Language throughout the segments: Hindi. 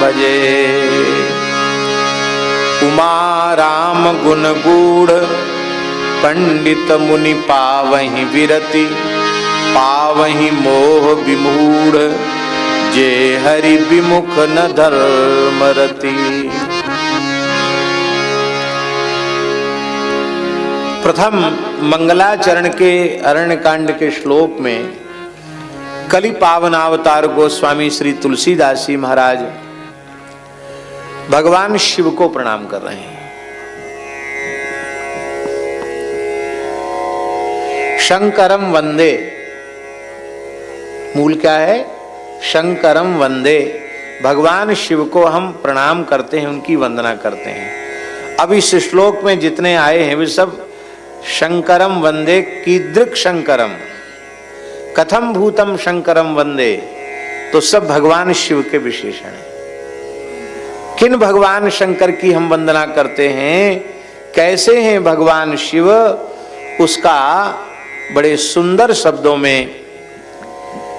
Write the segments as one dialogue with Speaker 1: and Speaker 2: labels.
Speaker 1: भजे। उमा राम गुण गूढ़ पंडित मुनि पावहि विरति, पावहि मोह विमूढ़ जे हरि विमुख न धर्म रति। प्रथम मंगलाचरण के अरण्य कांड के श्लोक में कलि पावनावतार गोस्वामी श्री तुलसीदास जी महाराज भगवान शिव को प्रणाम कर रहे हैं। शंकरम वंदे, मूल क्या है? शंकरम वंदे, भगवान शिव को हम प्रणाम करते हैं, उनकी वंदना करते हैं। अब इस श्लोक में जितने आए हैं वे सब शंकरम वंदे, कीदृक् शंकरम, कथम भूतम शंकरम वंदे, तो सब भगवान शिव के विशेषण हैं। किन भगवान शंकर की हम वंदना करते हैं, कैसे हैं भगवान शिव, उसका बड़े सुंदर शब्दों में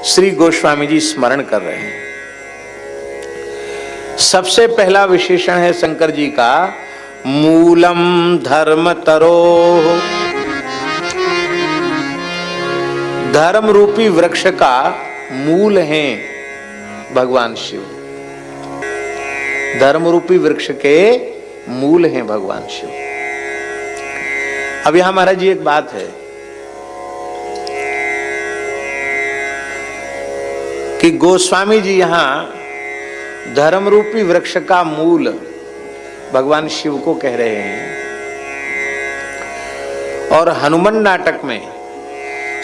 Speaker 1: श्री गोस्वामी जी स्मरण कर रहे हैं। सबसे पहला विशेषण है शंकर जी का मूलम धर्म तरो, धर्म रूपी वृक्ष का मूल हैं भगवान शिव। धर्म रूपी वृक्ष के मूल हैं भगवान शिव। अब यहां महाराज जी एक बात है कि गोस्वामी जी यहां धर्म रूपी वृक्ष का मूल भगवान शिव को कह रहे हैं, और हनुमान नाटक में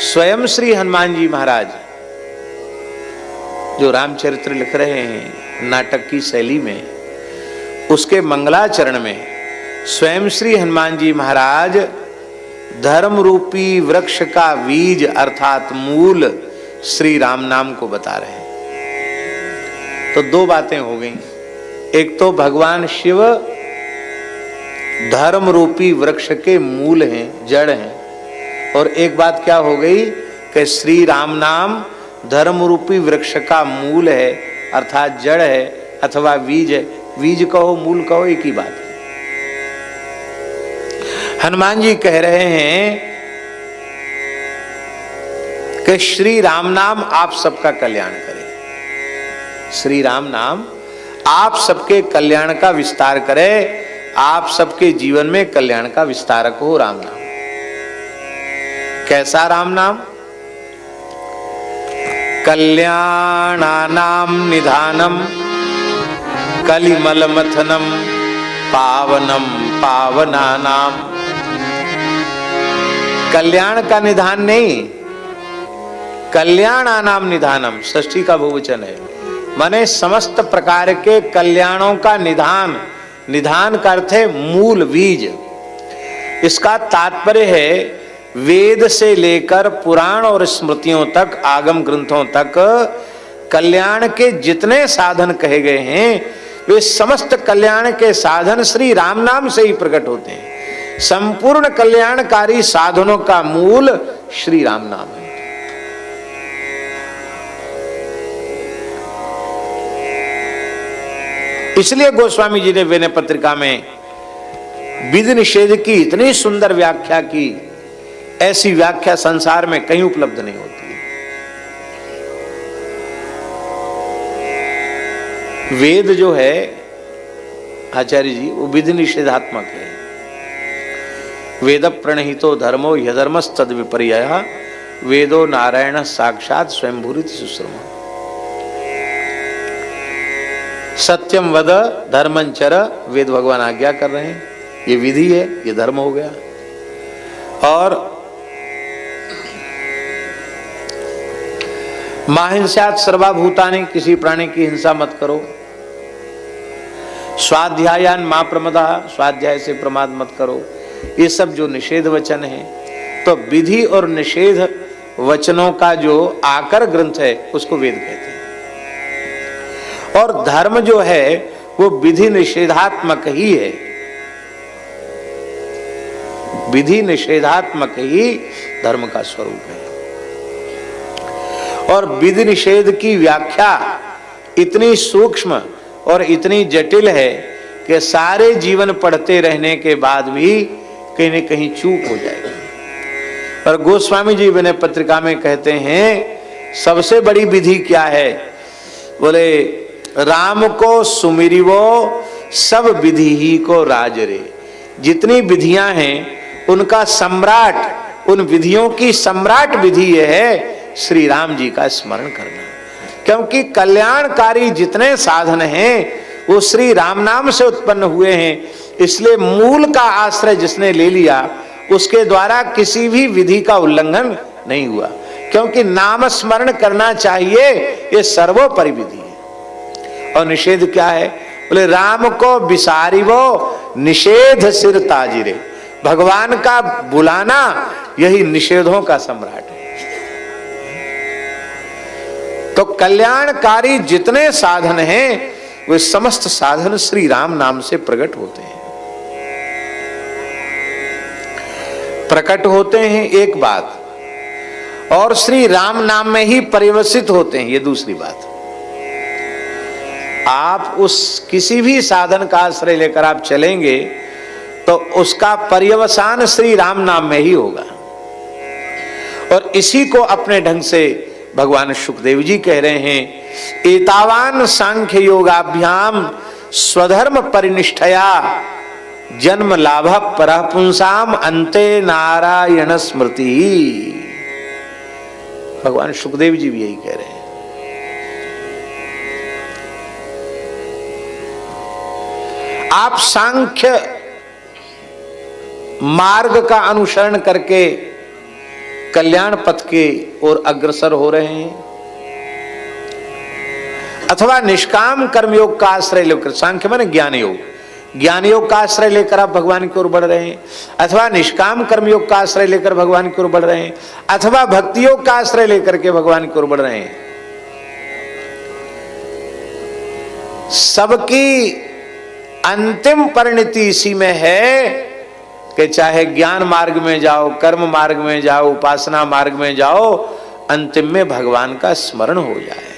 Speaker 1: स्वयं श्री हनुमान जी महाराज जो रामचरित्र लिख रहे हैं नाटक की शैली में, उसके मंगलाचरण में स्वयं श्री हनुमान जी महाराज धर्म रूपी वृक्ष का बीज अर्थात मूल श्री राम नाम को बता रहे हैं। तो दो बातें हो गई, एक तो भगवान शिव धर्म रूपी वृक्ष के मूल हैं, जड़ हैं, और एक बात क्या हो गई कि श्री राम नाम धर्म रूपी वृक्ष का मूल है अर्थात जड़ है अथवा बीज है। बीज कहो मूल कहो एक ही बात है। हनुमान जी कह रहे हैं कि श्री राम नाम आप सबका कल्याण करे, श्री राम नाम आप सबके कल्याण का विस्तार करे, आप सबके जीवन में कल्याण का विस्तारक हो राम नाम। कैसा राम नाम? कल्याणानाम निधानम कलिमलमथनम पावनम पावनानाम। कल्याण का निधान नहीं, कल्याणानाम निधानम, षष्ठी का बहुवचन है, माने समस्त प्रकार के कल्याणों का निधान। निधान का अर्थ है मूल, बीज। इसका तात्पर्य है वेद से लेकर पुराण और स्मृतियों तक, आगम ग्रंथों तक कल्याण के जितने साधन कहे गए हैं वे समस्त कल्याण के साधन श्री राम नाम से ही प्रकट होते हैं। संपूर्ण कल्याणकारी साधनों का मूल श्री राम नाम है। इसलिए गोस्वामी जी ने विनय पत्रिका में विधि निषेध की इतनी सुंदर व्याख्या की, ऐसी व्याख्या संसार में कहीं उपलब्ध नहीं होती। वेद जो है आचार्य जी वो विधि निषेधात्मक है। वेद प्रणहितो धर्मो ह्यधर्मस्तद विपर्ययः वेदो नारायण साक्षात स्वयंभूरित सुश्रम। सत्यम वद धर्मंचर, वेद भगवान आज्ञा कर रहे हैं, ये विधि है, ये धर्म हो गया। और माहिंसात सर्वभूतानि, किसी प्राणी की हिंसा मत करो। स्वाध्यायान मां प्रमदा, स्वाध्याय से प्रमाद मत करो। ये सब जो निषेध वचन है, तो विधि और निषेध वचनों का जो आकर ग्रंथ है उसको वेद कहते हैं। और धर्म जो है वो विधि निषेधात्मक ही है, विधि निषेधात्मक ही धर्म का स्वरूप है। और विधि निषेध की व्याख्या इतनी सूक्ष्म और इतनी जटिल है कि सारे जीवन पढ़ते रहने के बाद भी कहीं न कहीं चूक हो जाएगी। पर गोस्वामी जी विनय पत्रिका में कहते हैं सबसे बड़ी विधि क्या है? बोले राम को सुमिरिवो सब विधि ही को राज रे। जितनी विधियां हैं उनका सम्राट, उन विधियों की सम्राट विधि यह है श्री राम जी का स्मरण करना। क्योंकि कल्याणकारी जितने साधन हैं वो श्री राम नाम से उत्पन्न हुए हैं, इसलिए मूल का आश्रय जिसने ले लिया उसके द्वारा किसी भी विधि का उल्लंघन नहीं हुआ। क्योंकि नाम स्मरण करना चाहिए, ये सर्वोपरि विधि है। और निषेध क्या है? बोले राम को बिसारिवो निषेध सिर ताजिरे। भगवान का बुलाना यही निषेधों का सम्राट है। तो कल्याणकारी जितने साधन हैं वे समस्त साधन श्री राम नाम से प्रकट होते हैं। प्रकट होते हैं एक बात, और श्री राम नाम में ही परिवसित होते हैं, ये दूसरी बात। आप उस किसी भी साधन का आश्रय लेकर आप चलेंगे तो उसका पर्यवसान श्री राम नाम में ही होगा। और इसी को अपने ढंग से भगवान सुखदेव जी कह रहे हैं, एतावान सांख्य योगाभ्याम स्वधर्म परिनिष्ठया जन्म लाभ परः पुंसाम अंते नारायण स्मृति। भगवान सुखदेव जी भी यही कह रहे हैं। आप सांख्य मार्ग का अनुसरण करके कल्याण पथ के ओर अग्रसर हो रहे हैं, अथवा निष्काम कर्मयोग का आश्रय लेकर, सांख्य माने ज्ञान योग, ज्ञान योग का आश्रय लेकर आप भगवान की ओर बढ़ रहे हैं, अथवा निष्काम कर्मयोग का आश्रय लेकर भगवान की ओर बढ़ रहे हैं, अथवा भक्ति योग का आश्रय लेकर के भगवान की ओर बढ़ रहे हैं। सबकी अंतिम परिणति इसी में है कि चाहे ज्ञान मार्ग में जाओ, कर्म मार्ग में जाओ, उपासना मार्ग में जाओ, अंतिम में भगवान का स्मरण हो जाए।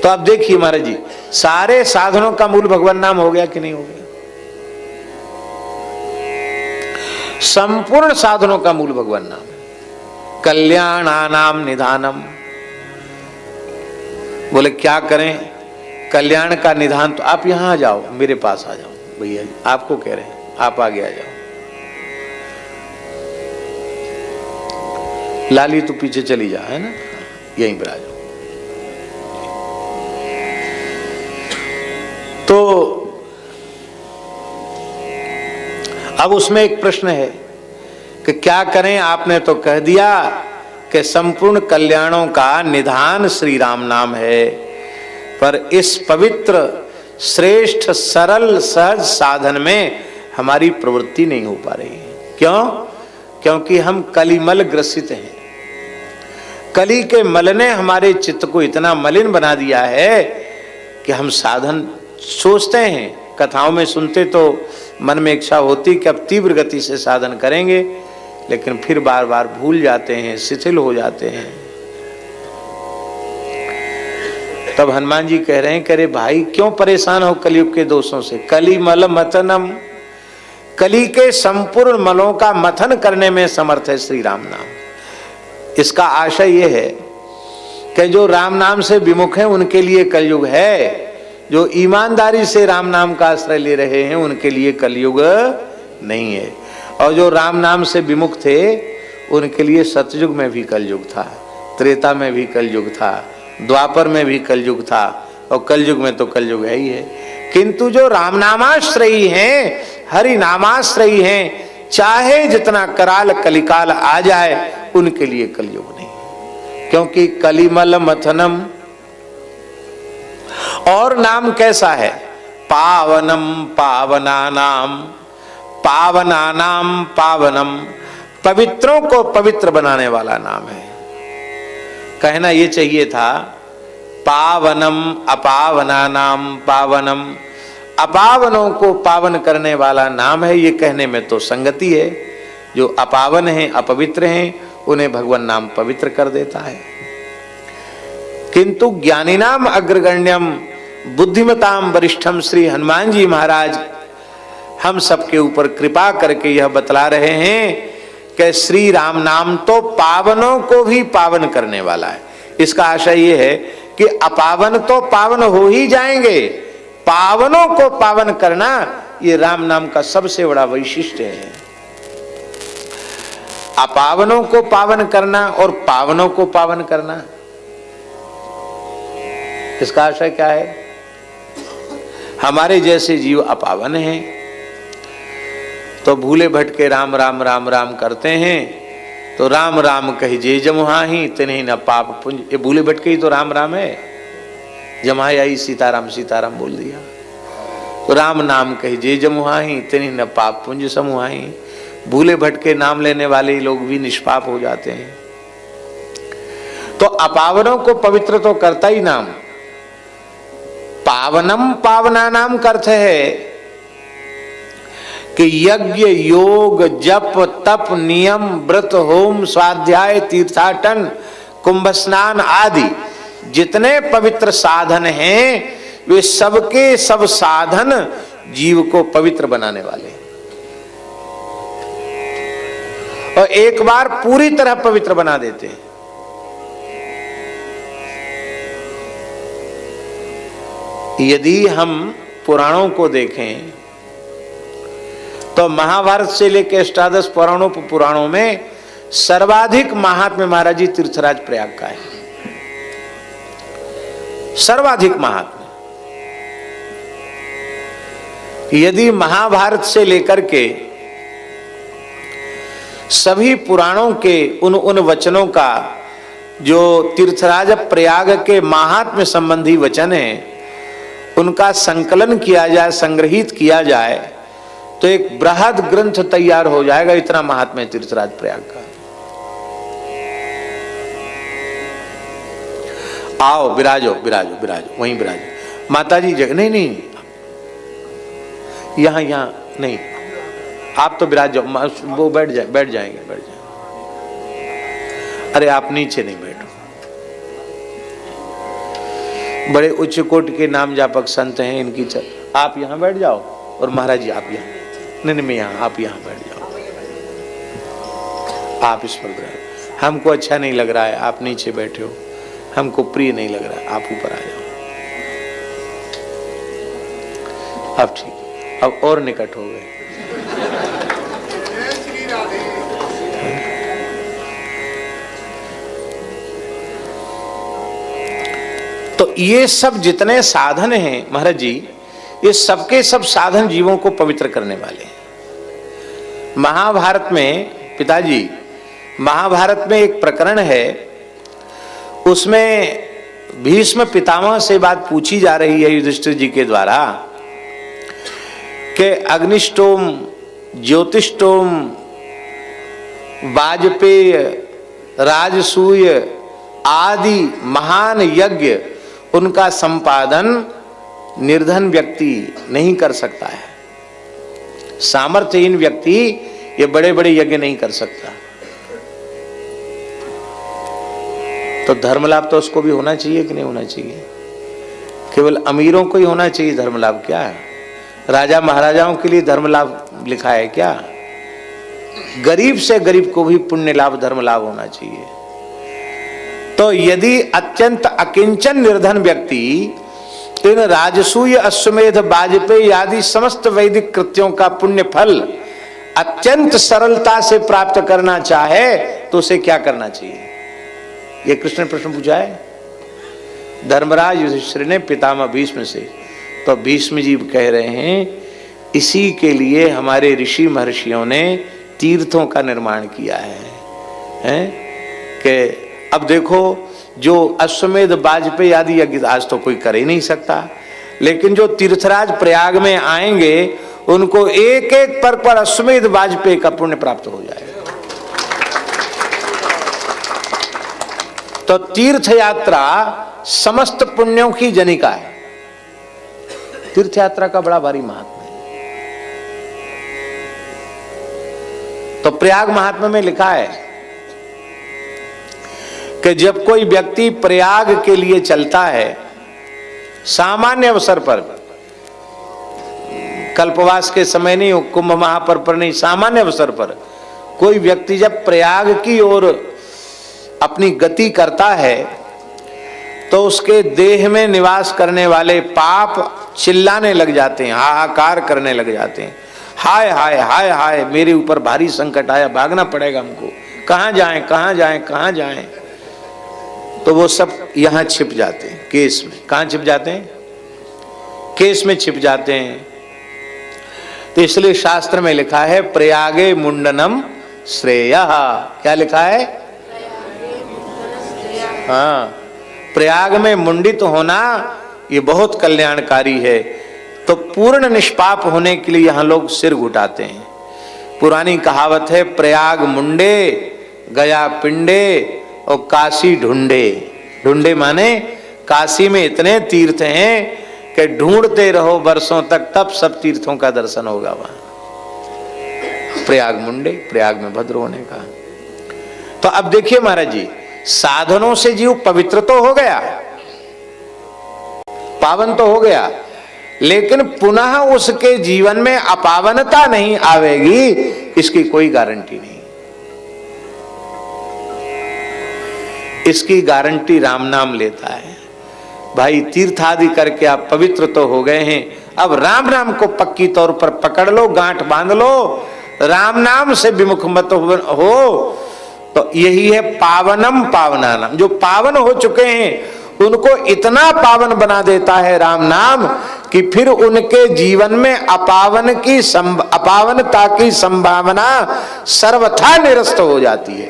Speaker 1: तो आप देखिए महाराज जी, सारे साधनों का मूल भगवान नाम हो गया कि नहीं हो गया? संपूर्ण साधनों का मूल भगवान नाम है। कल्याणानाम निधानम। बोले क्या करें कल्याण का निधान? तो आप यहां आ जाओ, मेरे पास आ जाओ भैया जी, आपको कह रहे हैं, आप आगे आ जाओ। लाली तो पीछे चली जा, है ना, यहीं पर आ जाओ। तो अब उसमें एक प्रश्न है कि क्या करें? आपने तो कह दिया कि संपूर्ण कल्याणों का निधान श्री राम नाम है, पर इस पवित्र श्रेष्ठ सरल सहज साधन में हमारी प्रवृत्ति नहीं हो पा रही है। क्यों? क्योंकि हम कलिमल ग्रसित हैं। कली के मल ने हमारे चित्त को इतना मलिन बना दिया है कि हम साधन सोचते हैं, कथाओं में सुनते तो मन में इच्छा होती कि अब तीव्र गति से साधन करेंगे, लेकिन फिर बार बार भूल जाते हैं, शिथिल हो जाते हैं। तब हनुमान जी कह रहे हैं, कह रहे भाई क्यों परेशान हो कलयुग के दोषों से? कली मल मतनम। कली के संपूर्ण मलों का मथन करने में समर्थ है श्री राम नाम। इसका आशय यह है कि जो राम नाम से विमुख है उनके लिए कलयुग है, जो ईमानदारी से राम नाम का आश्रय ले रहे हैं उनके लिए कलयुग नहीं है। और जो राम नाम से विमुख थे उनके लिए सतयुग में भी कलयुग था, त्रेता में भी कलयुग था, द्वापर में भी कलयुग था, और कलयुग में तो कलयुग है ही है। किंतु जो राम नामाश्रयी हैं, हरि नामाश्रयी हैं, चाहे जितना कराल कलिकाल आ जाए उनके लिए कलयुग नहीं। क्योंकि कलिमल मथनम। और नाम कैसा है? पावनम पावनानाम, पावनानाम पावनम, पवित्रों को पवित्र बनाने वाला नाम है। कहना ये चाहिए था पावनम अपावनानाम पावनम, अपावनों को पावन करने वाला नाम है। ये कहने में तो संगति है, जो अपावन हैं, अपवित्र हैं, उन्हें भगवान नाम पवित्र कर देता है। किंतु ज्ञानिनाम अग्रगण्यम, बुद्धिमताम वरिष्ठम श्री हनुमान जी महाराज हम सबके ऊपर कृपा करके यह बतला रहे हैं कि श्री राम नाम तो पावनों को भी पावन करने वाला है। इसका आशय यह है कि अपावन तो पावन हो ही जाएंगे, पावनों को पावन करना ये राम नाम का सबसे बड़ा वैशिष्ट्य है। अपावनों को पावन करना और पावनों को पावन करना, इसका आशय क्या है? हमारे जैसे जीव अपावन हैं तो भूले भटके राम राम राम राम करते हैं, तो राम राम कही जे जमुहाही तिन्हीं न पाप पुंज। ये भूले भटके ही तो राम राम है। जमुहाई आई सीताराम सीताराम बोल दिया, तो राम नाम कही जे जमुहाही तिन्हीं न पाप पुंज समूहाही। भूले भटके नाम लेने वाले लोग भी निष्पाप हो जाते हैं। तो अपावनों को पवित्र तो करता ही नाम। पावनम पावना नाम का अर्थ है कि यज्ञ योग जप तप नियम व्रत होम स्वाध्याय तीर्थाटन कुंभ स्नान आदि जितने पवित्र साधन हैं वे सबके सब साधन जीव को पवित्र बनाने वाले हैं और एक बार पूरी तरह पवित्र बना देते हैं। यदि हम पुराणों को देखें तो महाभारत से लेकर अष्टादश पुराणों में सर्वाधिक महात्म्य महाराज जी तीर्थराज प्रयाग का है। सर्वाधिक महात्म्य। यदि महाभारत से लेकर के सभी पुराणों के उन वचनों का जो तीर्थराज प्रयाग के महात्म्य संबंधी वचन है उनका संकलन किया जाए, संग्रहित किया जाए तो एक बृहद ग्रंथ तैयार हो जाएगा। इतना महात्म्य तीर्थराज प्रयाग का। आओ विराजो विराजो विराजो, वहीं विराजो। माता जी जगह नहीं, यहां नहीं, आप तो विराज जाओ, वो बैठ जाएंगे। अरे आप नीचे नहीं बैठो। बड़े उच्च कोटि के नाम जापक संत हैं इनकी आप यहां बैठ जाओ और महाराज जी आप यहाँ नहीं मैं यहाँ, आप यहाँ बैठ जाओ। आप इस पर बैठ, हमको अच्छा नहीं लग रहा है आप नीचे बैठे हो, हमको प्रिय नहीं लग रहा है आप ऊपर आ जाओ। अब ठीक, अब और निकट हो गए। तो ये सब जितने साधन हैं महाराज जी, ये सबके सब साधन जीवों को पवित्र करने वाले हैं। महाभारत में पिताजी, महाभारत में एक प्रकरण है, उसमें भीष्म पितामह से बात पूछी जा रही है युधिष्ठिर जी के द्वारा कि अग्निष्टोम, ज्योतिष्टोम, वाजपेय, राजसूय आदि महान यज्ञ उनका संपादन निर्धन व्यक्ति नहीं कर सकता है। सामर्थ्यहीन व्यक्ति ये बड़े बड़े यज्ञ नहीं कर सकता। तो धर्म लाभ तो उसको भी होना चाहिए कि नहीं होना चाहिए? केवल अमीरों को ही होना चाहिए धर्म लाभ? क्या है राजा महाराजाओं के लिए धर्म लाभ लिखा है क्या? गरीब से गरीब को भी पुण्य लाभ धर्म लाभ होना चाहिए। तो यदि अत्यंत अकिंचन निर्धन व्यक्ति इन राजसूय अश्वमेध वाजपेयी आदि समस्त वैदिक कृत्यों का पुण्य फल अत्यंत सरलता से प्राप्त करना चाहे तो उसे क्या करना चाहिए? ये कृष्ण ने प्रश्न पूछा है धर्मराज युधिष्ठिर ने पितामह भीष्म से। तो भीष्म जी कह रहे हैं इसी के लिए हमारे ऋषि महर्षियों ने तीर्थों का निर्माण किया है कि अब देखो जो अश्वमेध वाजपेयी आदि यज्ञ आज तो कोई कर ही नहीं सकता, लेकिन जो तीर्थराज प्रयाग में आएंगे उनको एक एक पर अश्वमेध वाजपेयी का पुण्य प्राप्त हो जाएगा। तो तीर्थ यात्रा समस्त पुण्यों की जनिका है। तीर्थ यात्रा का बड़ा भारी महात्मा है। तो प्रयाग महात्मा में लिखा है कि जब कोई व्यक्ति प्रयाग के लिए चलता है सामान्य अवसर पर, कल्पवास के समय नहीं, कुंभ महापर्व पर नहीं, सामान्य अवसर पर कोई व्यक्ति जब प्रयाग की ओर अपनी गति करता है तो उसके देह में निवास करने वाले पाप चिल्लाने लग जाते हैं, हाहाकार करने लग जाते हैं, हाय हाय हाय हाय, मेरे ऊपर भारी संकट आया, भागना पड़ेगा हमको, कहां जाएं कहां जाएं कहां जाएं। तो वो सब यहां छिप जाते हैं केस में। कहां छिप जाते हैं? केस में छिप जाते हैं। तो इसलिए शास्त्र में लिखा है प्रयागे मुंडनम श्रेयः। क्या लिखा है? हाँ, प्रयाग में मुंडित होना ये बहुत कल्याणकारी है। तो पूर्ण निष्पाप होने के लिए यहां लोग सिर घुटाते हैं। पुरानी कहावत है प्रयाग मुंडे गया पिंडे और काशी ढूंढे। ढूंढे माने काशी में इतने तीर्थ हैं कि ढूंढते रहो वर्षों तक, तब सब तीर्थों का दर्शन होगा वहां। प्रयाग मुंडे, प्रयाग में भद्र होने का। तो अब देखिए महाराज जी, साधनों से जीव पवित्र तो हो गया, पावन तो हो गया, लेकिन पुनः उसके जीवन में अपावनता नहीं आवेगी, इसकी कोई गारंटी नहीं। इसकी गारंटी राम नाम लेता है। भाई तीर्थ आदि करके आप पवित्र तो हो गए हैं, अब राम नाम को पक्की तौर पर पकड़ लो, गांठ बांध लो, राम नाम से विमुख मत हो। तो यही है पावनम पावनानाम। जो पावन हो चुके हैं उनको इतना पावन बना देता है राम नाम कि फिर उनके जीवन में अपावनता की संभावना सर्वथा निरस्त हो जाती है।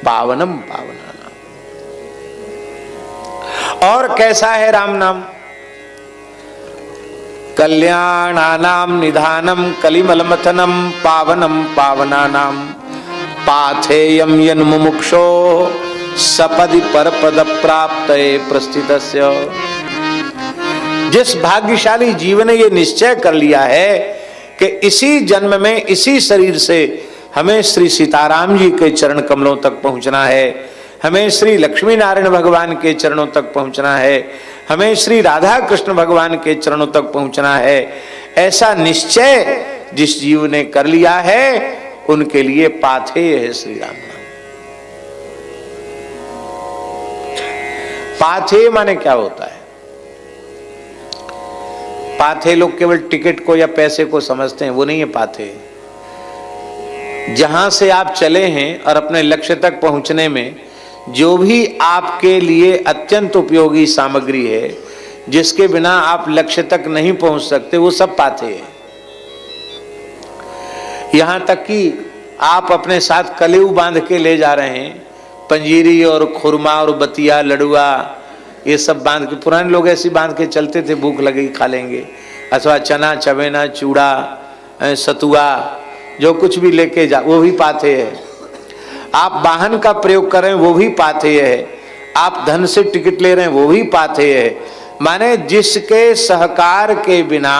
Speaker 1: पावनम पावनानाम। और कैसा है राम नाम? कल्याणानाम निधानम कलिमलमथनम पावनम पावनानाम पाथेयम यन मुमुक्षो सपदि परपद प्राप्त प्रस्थितस्य। जिस भाग्यशाली जीव ने ये निश्चय कर लिया है कि इसी जन्म में इसी शरीर से हमें श्री सीताराम जी के चरण कमलों तक पहुंचना है, हमें श्री लक्ष्मी नारायण भगवान के चरणों तक पहुंचना है, हमें श्री राधा कृष्ण भगवान के चरणों तक पहुंचना है, ऐसा निश्चय जिस जीव ने कर लिया है उनके लिए पाथेय है श्री राम नाम। पाथेय माने क्या होता है? पाथेय लोग केवल टिकट को या पैसे को समझते हैं, वो नहीं है पाथेय। जहां से आप चले हैं और अपने लक्ष्य तक पहुंचने में जो भी आपके लिए अत्यंत उपयोगी सामग्री है, जिसके बिना आप लक्ष्य तक नहीं पहुंच सकते, वो सब पाथेय है। यहां तक कि आप अपने साथ कलेऊ बांध के ले जा रहे हैं, पंजीरी और खुरमा और बतिया लड़ुआ ये सब बांध के, पुराने लोग ऐसी बांध के चलते थे, भूख लगेगी खा लेंगे, अथवा चना चवेना चूड़ा सतुआ जो कुछ भी लेके जा, वो भी पाथेय है। आप वाहन का प्रयोग कर रहे हैं, वो भी पाथेय है। आप धन से टिकट ले रहे हैं, वो भी पाथेय है। माने जिसके सहकार के बिना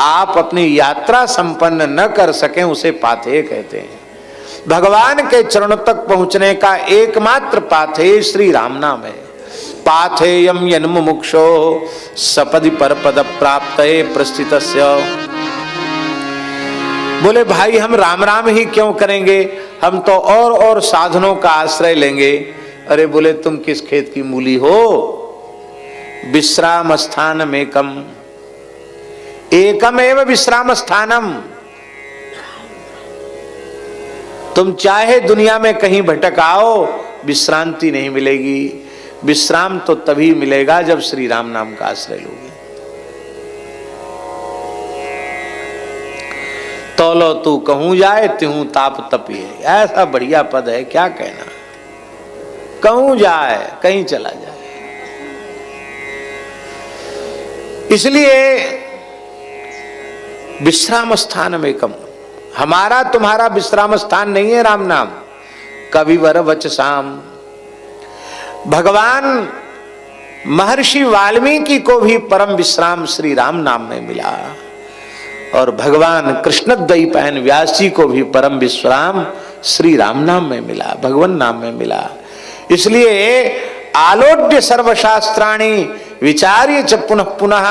Speaker 1: आप अपनी यात्रा संपन्न न कर सकें उसे पाथेय कहते हैं। भगवान के चरणों तक पहुंचने का एकमात्र पाथेय श्री राम नाम है। पाथेयम यन मुमुक्षो सपदि परपद प्राप्तये प्रस्थितस्य। बोले भाई हम राम राम ही क्यों करेंगे, हम तो और साधनों का आश्रय लेंगे। अरे बोले तुम किस खेत की मूली हो? विश्राम स्थानम एकम, एकमेव विश्राम स्थानम। तुम चाहे दुनिया में कहीं भटक आओ, विश्रांति नहीं मिलेगी। विश्राम तो तभी मिलेगा जब श्री राम नाम का आश्रय लोगे। तौलो तू कहूं जाए त्यों ताप तपिए, ऐसा बढ़िया पद है, क्या कहना। कहूं जाए, कहीं चला जाए। इसलिए विश्राम स्थान में कम, हमारा तुम्हारा विश्राम स्थान नहीं है राम नाम। कविवर वचसाम, भगवान महर्षि वाल्मीकि को भी परम विश्राम श्री राम नाम में मिला, और भगवान कृष्णद्वैपायन व्यास जी को भी परम विश्राम श्री राम नाम में मिला, भगवान नाम में मिला। इसलिए आलोड्य सर्वशास्त्राणि विचार्य च पुनः पुनः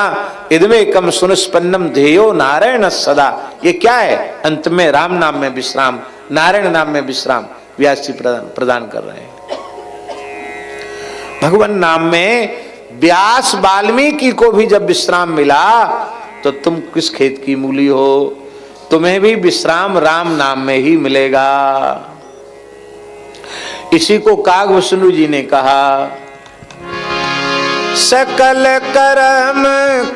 Speaker 1: इदमेकम सुनिष्पन्नम ध्येयो नारायण सदा। ये क्या है? अंत में राम नाम में विश्राम, नारायण नाम में विश्राम व्यास जी प्रदान कर रहे हैं। भगवान नाम में व्यास वाल्मीकि को भी जब विश्राम मिला तो तुम किस खेत की मूली हो, तुम्हें भी विश्राम राम नाम में ही मिलेगा। इसी को कागभूषण जी ने कहा, सकल कर्म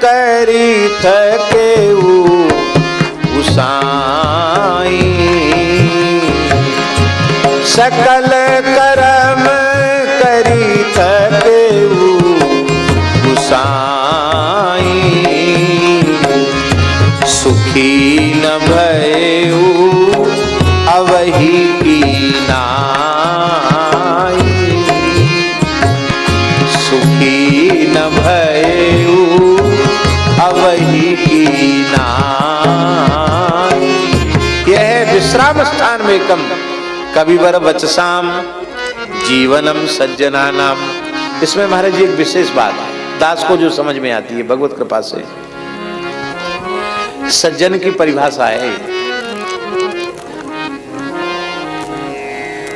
Speaker 1: करी थके उसाई, सकल कर्म करी थके उसाई, सुखी न भयउ अवही की नाई, सुखी न भयउ अवही की नाई। यह विश्राम स्थान में कम कविवर वचसाम जीवनम सज्जना नाम। इसमें महाराज जी एक विशेष बात दास को जो समझ में आती है भगवत कृपा से, सज्जन की परिभाषा है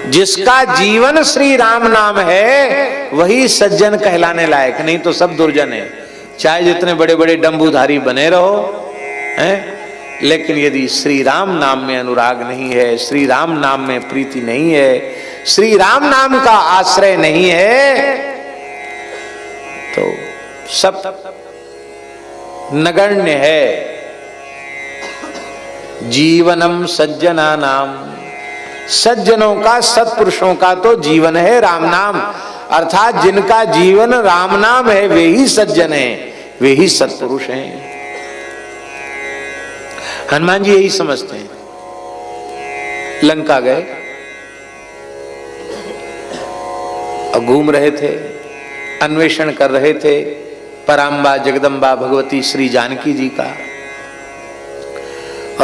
Speaker 1: जिसका जीवन श्री राम नाम है वही सज्जन कहलाने लायक, नहीं तो सब दुर्जन है। चाहे जितने बड़े बड़े डंबूधारी बने रहो हैं, लेकिन यदि श्री राम नाम में अनुराग नहीं है, श्री राम नाम में प्रीति नहीं है, श्री राम नाम का आश्रय नहीं है, तो सब नगण्य है। जीवनम सज्जना नाम, सज्जनों का, सत्पुरुषों का तो जीवन है राम नाम, अर्थात जिनका जीवन राम नाम है वे ही सज्जन हैं, वे ही सत्पुरुष हैं। हनुमान जी यही समझते हैं। लंका गए और घूम रहे थे, अन्वेषण कर रहे थे पराम्बा जगदम्बा भगवती श्री जानकी जी का,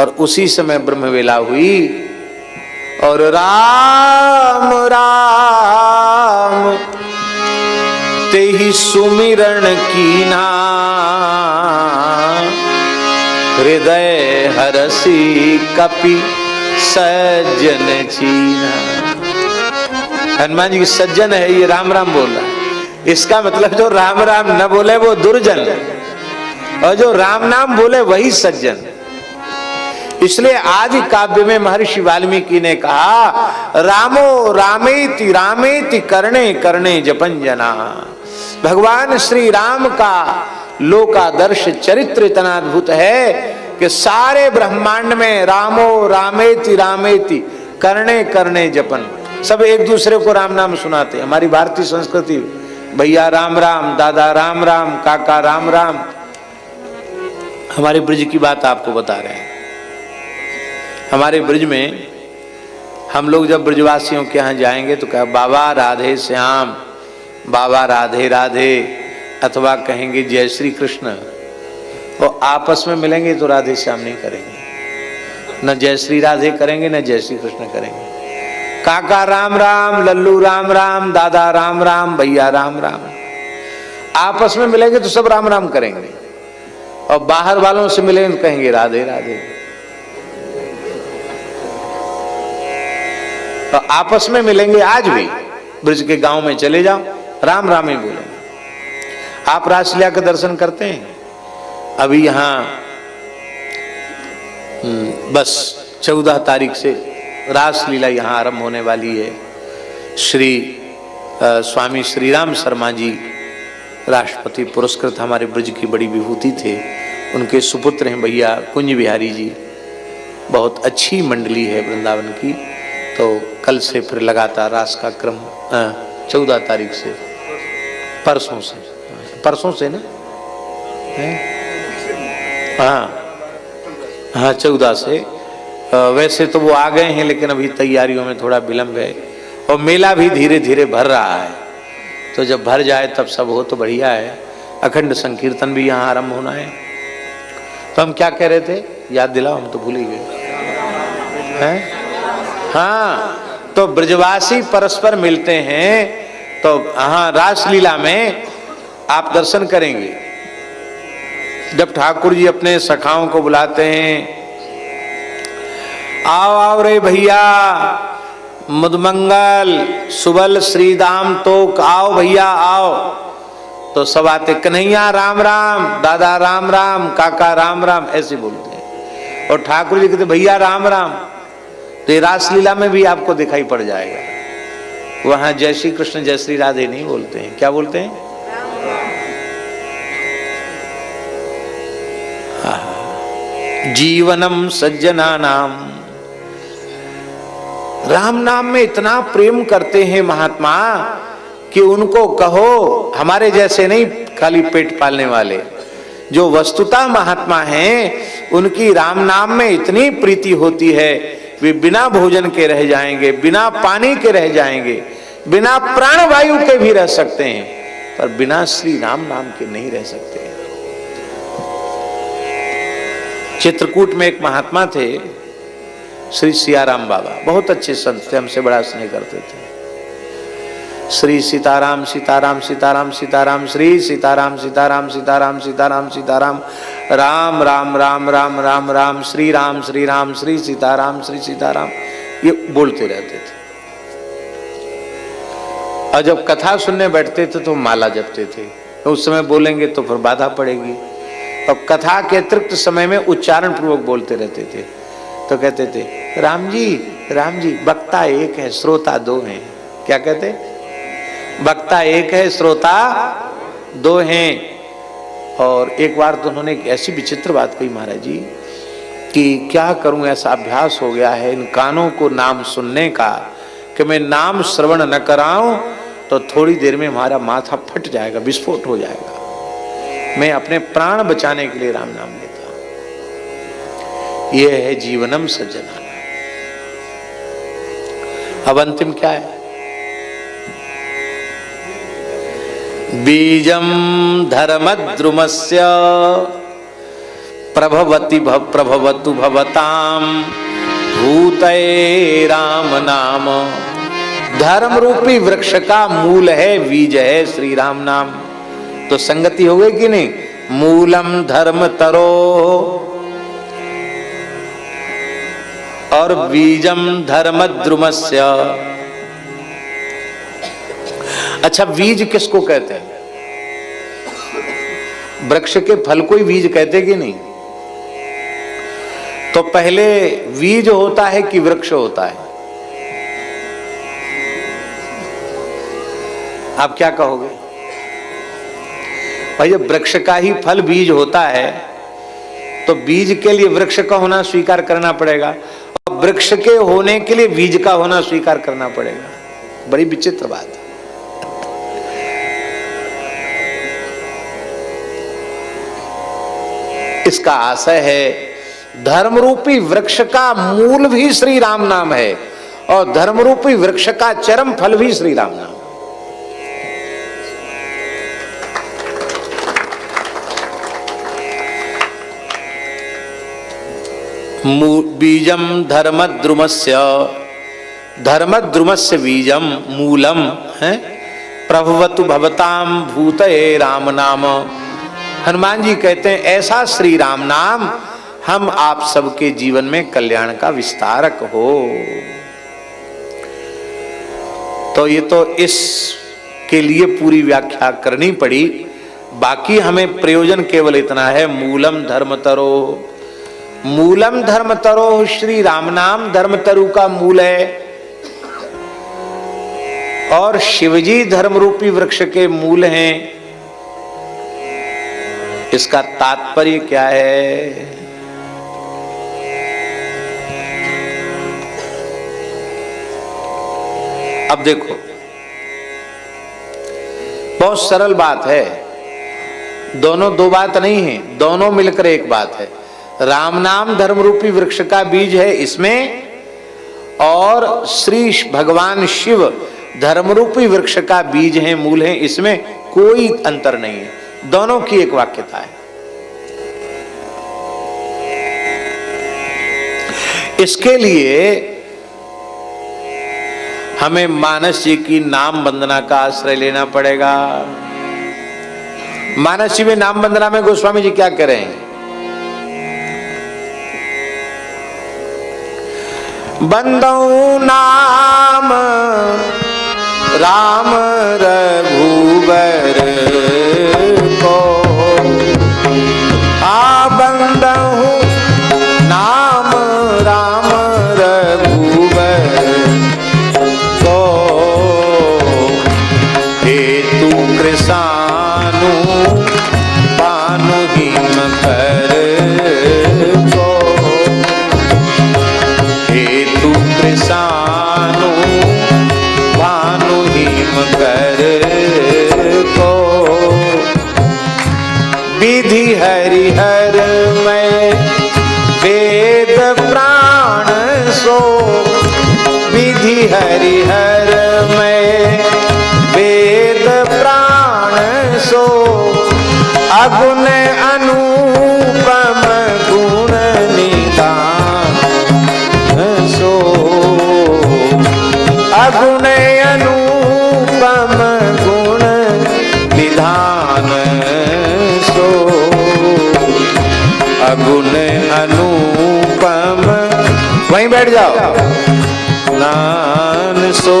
Speaker 1: और उसी समय ब्रह्मवेला हुई और राम राम तेहि सुमिरण कीना, हृदय हरसी कपि सज्जन चीना। हनुमान जी सज्जन है, ये राम राम बोल रहा है। इसका मतलब जो राम राम न बोले वो दुर्जन, और जो राम नाम बोले वही सज्जन। इसलिए आदि काव्य में महर्षि वाल्मीकि ने कहा, रामो रामेति रामेति करणे करणे जपन जना। भगवान श्री राम का लोकादर्श चरित्र इतना अद्भुत है कि सारे ब्रह्मांड में रामो रामेति रामेति करणे करणे जपन, सब एक दूसरे को राम नाम सुनाते। हमारी भारतीय संस्कृति, भैया राम राम, दादा राम राम, काका राम राम। हमारे ब्रज की बात आपको बता रहे हैं। हमारे ब्रज में हम लोग जब ब्रजवासियों के यहाँ जाएंगे तो कहा बाबा राधे श्याम, बाबा राधे राधे, अथवा कहेंगे जय श्री कृष्ण। और आपस में मिलेंगे तो राधे श्याम नहीं करेंगे, न जय श्री राधे करेंगे, न जय श्री कृष्ण करेंगे। काका राम राम, लल्लू राम राम, दादा राम राम, भैया राम राम। आपस में मिलेंगे तो सब राम राम करेंगे, और बाहर वालों से मिलेंगे तो कहेंगे राधे राधे। तो आपस में मिलेंगे, आज भी ब्रज के गांव में चले जाओ राम राम ही बोलेंगे। आप रासलीला का दर्शन करते हैं? अभी यहाँ बस 14 तारीख से रासलीला यहाँ आरंभ होने वाली है। श्री स्वामी श्री राम शर्मा जी राष्ट्रपति पुरस्कृत हमारे ब्रज की बड़ी विभूति थे, उनके सुपुत्र हैं भैया कुंज बिहारी जी। बहुत अच्छी मंडली है वृंदावन की। तो कल से फिर लगातार रास का क्रम 14 तारीख से, परसों से ना, हाँ 14 से। वैसे तो वो आ गए हैं लेकिन अभी तैयारियों में थोड़ा विलंब है, और मेला भी धीरे धीरे भर रहा है। तो जब भर जाए तब सब हो तो बढ़िया है। अखंड संकीर्तन भी यहाँ आरंभ होना है। तो हम क्या कह रहे थे, याद दिलाओ, हम तो भूल ही गए हैं। हाँ, तो ब्रजवासी परस्पर मिलते हैं। तो हाँ, रासलीला में आप दर्शन करेंगे। जब ठाकुर जी अपने सखाओं को बुलाते हैं, आओ आओ रे भैया, मुदमंगल सुबल श्रीदाम तोक, आओ भैया आओ, तो सब आते, कन्हैया राम राम, दादा राम राम, काका राम राम, ऐसे बोलते हैं। और ठाकुर जी कहते भैया राम राम। तो ये रासलीला में भी आपको दिखाई पड़ जाएगा, वहां जय श्री कृष्ण जय श्री राधे नहीं बोलते हैं, क्या बोलते हैं? जीवनम सज्जना नाम, राम नाम में इतना प्रेम करते हैं महात्मा कि उनको कहो, हमारे जैसे नहीं खाली पेट पालने वाले, जो वस्तुतः महात्मा हैं उनकी राम नाम में इतनी प्रीति होती है, वे बिना भोजन के रह जाएंगे, बिना पानी के रह जाएंगे, बिना प्राण वायु के भी रह सकते हैं, पर बिना श्री राम नाम के नहीं रह सकते। चित्रकूट में एक महात्मा थे, श्री सियाराम बाबा, बहुत अच्छे संत थे, हमसे बड़ा स्नेह करते थे। श्री सीताराम सीताराम सीताराम सीताराम, श्री सीताराम सीताराम सीताराम सीताराम सीताराम, राम राम राम राम राम राम, श्री राम श्री सीताराम, ये बोलते रहते थे। और जब कथा सुनने बैठते थे तो माला जपते थे, तो उस समय बोलेंगे तो फिर बाधा पड़ेगी, और कथा के अतिरिक्त समय में उच्चारण पूर्वक बोलते रहते थे। तो कहते थे राम जी वक्ता एक है श्रोता दो हैं। क्या कहते? वक्ता एक है श्रोता दो हैं। और एक बार तो उन्होंने एक ऐसी विचित्र बात कही महाराज जी कि क्या करूं, ऐसा अभ्यास हो गया है इन कानों को नाम सुनने का कि मैं नाम श्रवण न कराऊं तो थोड़ी देर में हमारा माथा फट जाएगा, विस्फोट हो जाएगा। मैं अपने प्राण बचाने के लिए राम नाम लेता हूं। यह है जीवनम सज्जना। अब अंतिम क्या है? बीजम धर्मद्रुमस्य प्रभवतु भवताम भूतये राम नाम। धर्म रूपी वृक्ष का मूल है, बीज है श्री राम नाम। तो संगति हो गई कि नहीं? मूलम धर्म तरो और बीजम धर्मद्रुमस्य। अच्छा, बीज किसको कहते हैं? वृक्ष के फल को ही बीज कहते कि नहीं? तो पहले बीज होता है कि वृक्ष होता है? आप क्या कहोगे भाई? जब वृक्ष का ही फल बीज होता है तो बीज के लिए वृक्ष का होना स्वीकार करना पड़ेगा, और वृक्ष के होने के लिए बीज का होना स्वीकार करना पड़ेगा। बड़ी विचित्र बात है। इसका आशय है धर्म रूपी वृक्ष का मूल भी श्री राम नाम है, और धर्म रूपी वृक्ष का चरम फल भी श्री राम नाम। बीजम धर्मद्रुमस्य, धर्मद्रुमस्य बीजम मूलम है प्रभवतु भवताम भूतये राम नाम। हनुमान जी कहते हैं ऐसा श्री राम नाम हम आप सबके जीवन में कल्याण का विस्तारक हो। तो ये तो इसके लिए पूरी व्याख्या करनी पड़ी। बाकी हमें प्रयोजन केवल इतना है, मूलम धर्मतरो। मूलम धर्मतरो, श्री राम नाम धर्मतरु का मूल है, और शिवजी धर्म रूपी वृक्ष के मूल हैं। इसका तात्पर्य क्या है? अब देखो, बहुत सरल बात है, दोनों दो बात नहीं है, दोनों मिलकर एक बात है। राम नाम धर्म रूपी वृक्ष का बीज है इसमें, और श्री भगवान शिव धर्म रूपी वृक्ष का बीज है, मूल है, इसमें कोई अंतर नहीं है, दोनों की एक वाक्यता है। इसके लिए हमें मानस जी की नाम वंदना का आश्रय लेना पड़ेगा। मानसी में नाम वंदना में गोस्वामी जी क्या कह रहे हैं? बंदऊ नाम राम रघुबर को, आ बंदऊ नाम राम रघुबर को, हेतु कृषानु पानु हिम कर को, हेतु कृषानु भानु हिम कर को, विधि हरिहर में वेद प्राण सो, विधि हरिहर में वेद प्राण सो, अगुण अनुपम गुण निधान सो, अगुण अनुपम गुण निधान सो, अगुण अनुपम, वहीं बैठ जाओ, नान सो।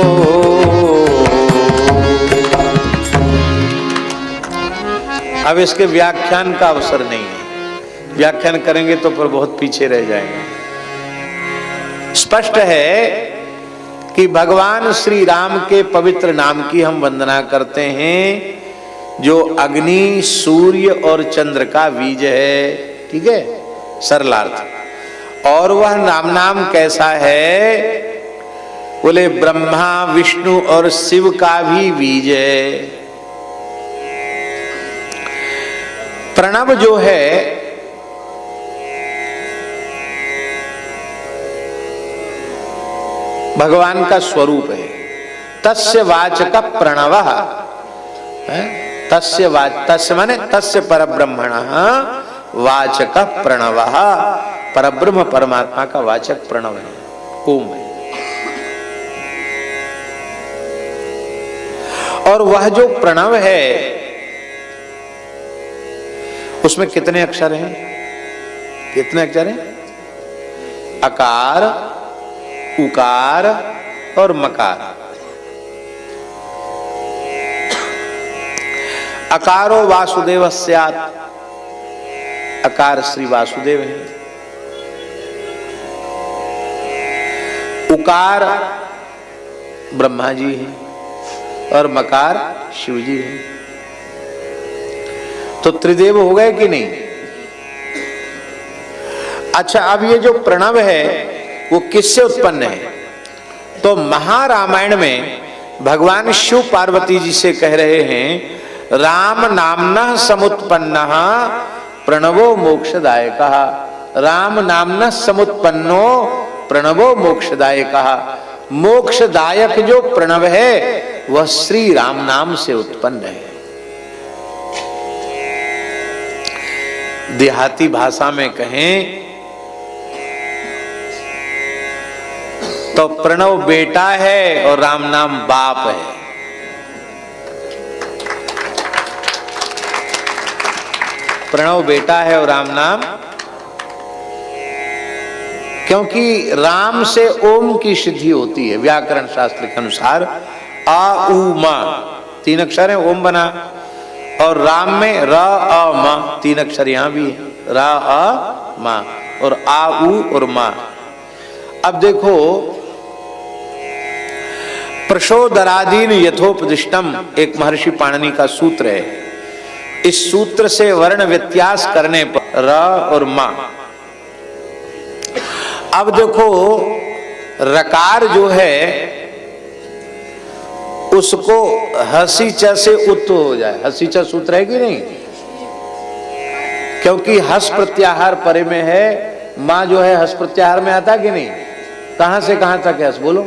Speaker 1: अब इसके व्याख्यान का अवसर नहीं है, व्याख्यान करेंगे तो फिर बहुत पीछे रह जाएंगे। स्पष्ट है कि भगवान श्री राम के पवित्र नाम की हम वंदना करते हैं, जो अग्नि, सूर्य और चंद्र का बीज है। ठीक है, सरलार्थ। और वह नाम कैसा है? बोले ब्रह्मा, विष्णु और शिव का भी बीज है। प्रणव जो है भगवान का स्वरूप है। तस्य वाचक प्रणवः, तस्य माने तस्य परब्रह्मणः वाचक प्रणवः, परब्रह्म परमात्मा का वाचक प्रणव है, ओम है। और वह जो प्रणव है उसमें कितने अक्षर हैं? कितने अक्षर हैं? अकार, उकार और मकार। अकारो वासुदेव स्यात्, अकार श्री वासुदेव है। उकार ब्रह्मा जी है और मकार शिव जी है। तो त्रिदेव हो गए कि नहीं? अच्छा, अब ये जो प्रणव है वो किससे उत्पन्न है? तो महारामायण में भगवान शिव पार्वती जी से कह रहे हैं, राम नामनः समुत्पन्नः प्रणवो मोक्षदायकः। राम नामनः समुत्पन्नो प्रणवो मोक्षदायकः। मोक्षदायक जो प्रणव है वह श्री राम नाम से उत्पन्न है। देहाती भाषा में कहें तो प्रणव बेटा है और राम नाम बाप है। प्रणव बेटा है और राम नाम, क्योंकि राम से ओम की सिद्धि होती है। व्याकरण शास्त्र के अनुसार आ उ मा तीन अक्षर है, ओम बना। और राम में र अ म तीन अक्षर यहां भी है, र अ मा, और आ उ और मा। अब देखो, प्रशोदरादीन यथोपदिष्टम एक महर्षि पाणिनि का सूत्र है। इस सूत्र से वर्ण व्यत्यास करने पर र और मा। अब देखो, रकार जो है उसको हसी च से उत्त हो जाए। हसी च सूत्र है कि नहीं? क्योंकि हस प्रत्याहार परे में है, मां जो है हस प्रत्याहार में आता कि नहीं? कहां से कहां तक है? हस बोलो।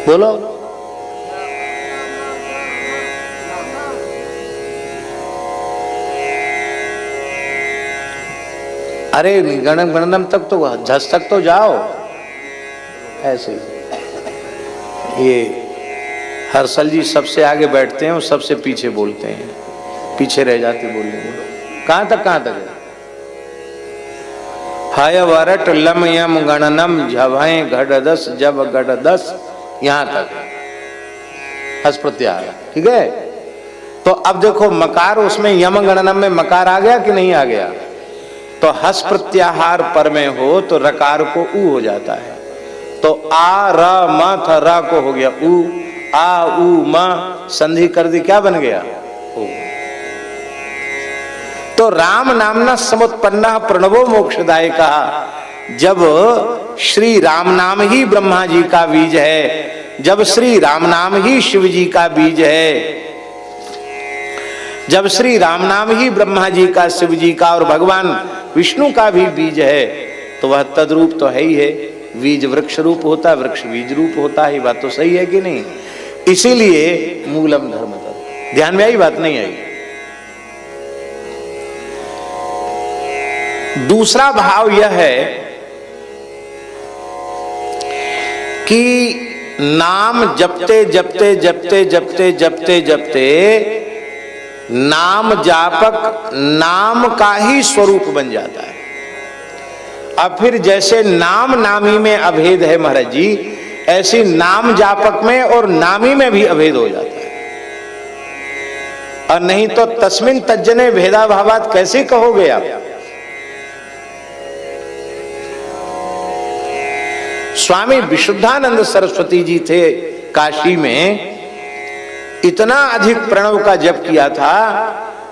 Speaker 1: बोलो। अरे गणम गणनम तक तो, झस तक तो जाओ। ऐसे ये हर्षल जी सबसे आगे बैठते हैं और सबसे पीछे बोलते हैं, पीछे रह जाते बोलने में। कहां तक है? हय वरट लम यम गणनम झभय घटदस जब घटदस, यहां तक हस प्रत्याहार। ठीक है, तो अब देखो मकार, उसमें यम गणनम में मकार आ गया कि नहीं आ गया? तो हस प्रत्याहार पर में हो तो रकार को ऊ हो जाता है। तो आ र म था, र को हो गया ऊ, आ ऊ म संधि कर दी, क्या बन गया? ओ। तो राम नामना समुत्पन्ना प्रणवो मोक्षदाय कहा। जब श्री राम नाम ही ब्रह्मा जी का बीज है, जब श्री राम नाम ही शिव जी का बीज है, जब श्री राम नाम ही ब्रह्मा जी का, शिव जी का और भगवान विष्णु का भी बीज है, तो वह तद्रूप तो है ही है। बीज वृक्ष रूप होता है, वृक्ष बीज रूप होता है। बात तो सही है कि नहीं? इसीलिए मूलम धर्म तत्। ध्यान में आई बात? नहीं आई? दूसरा भाव यह है कि नाम जपते जपते जपते जपते जपते जपते नाम जापक नाम का ही स्वरूप बन जाता है। अब फिर जैसे नाम नामी में अभेद है महाराज जी, ऐसी नाम जापक में और नामी में भी अभेद हो जाता है। और नहीं तो तस्मिन तज्जने भेदाभावात कैसे कहोगे आप? स्वामी विशुद्धानंद सरस्वती जी थे काशी में, इतना अधिक प्रणव का जप किया था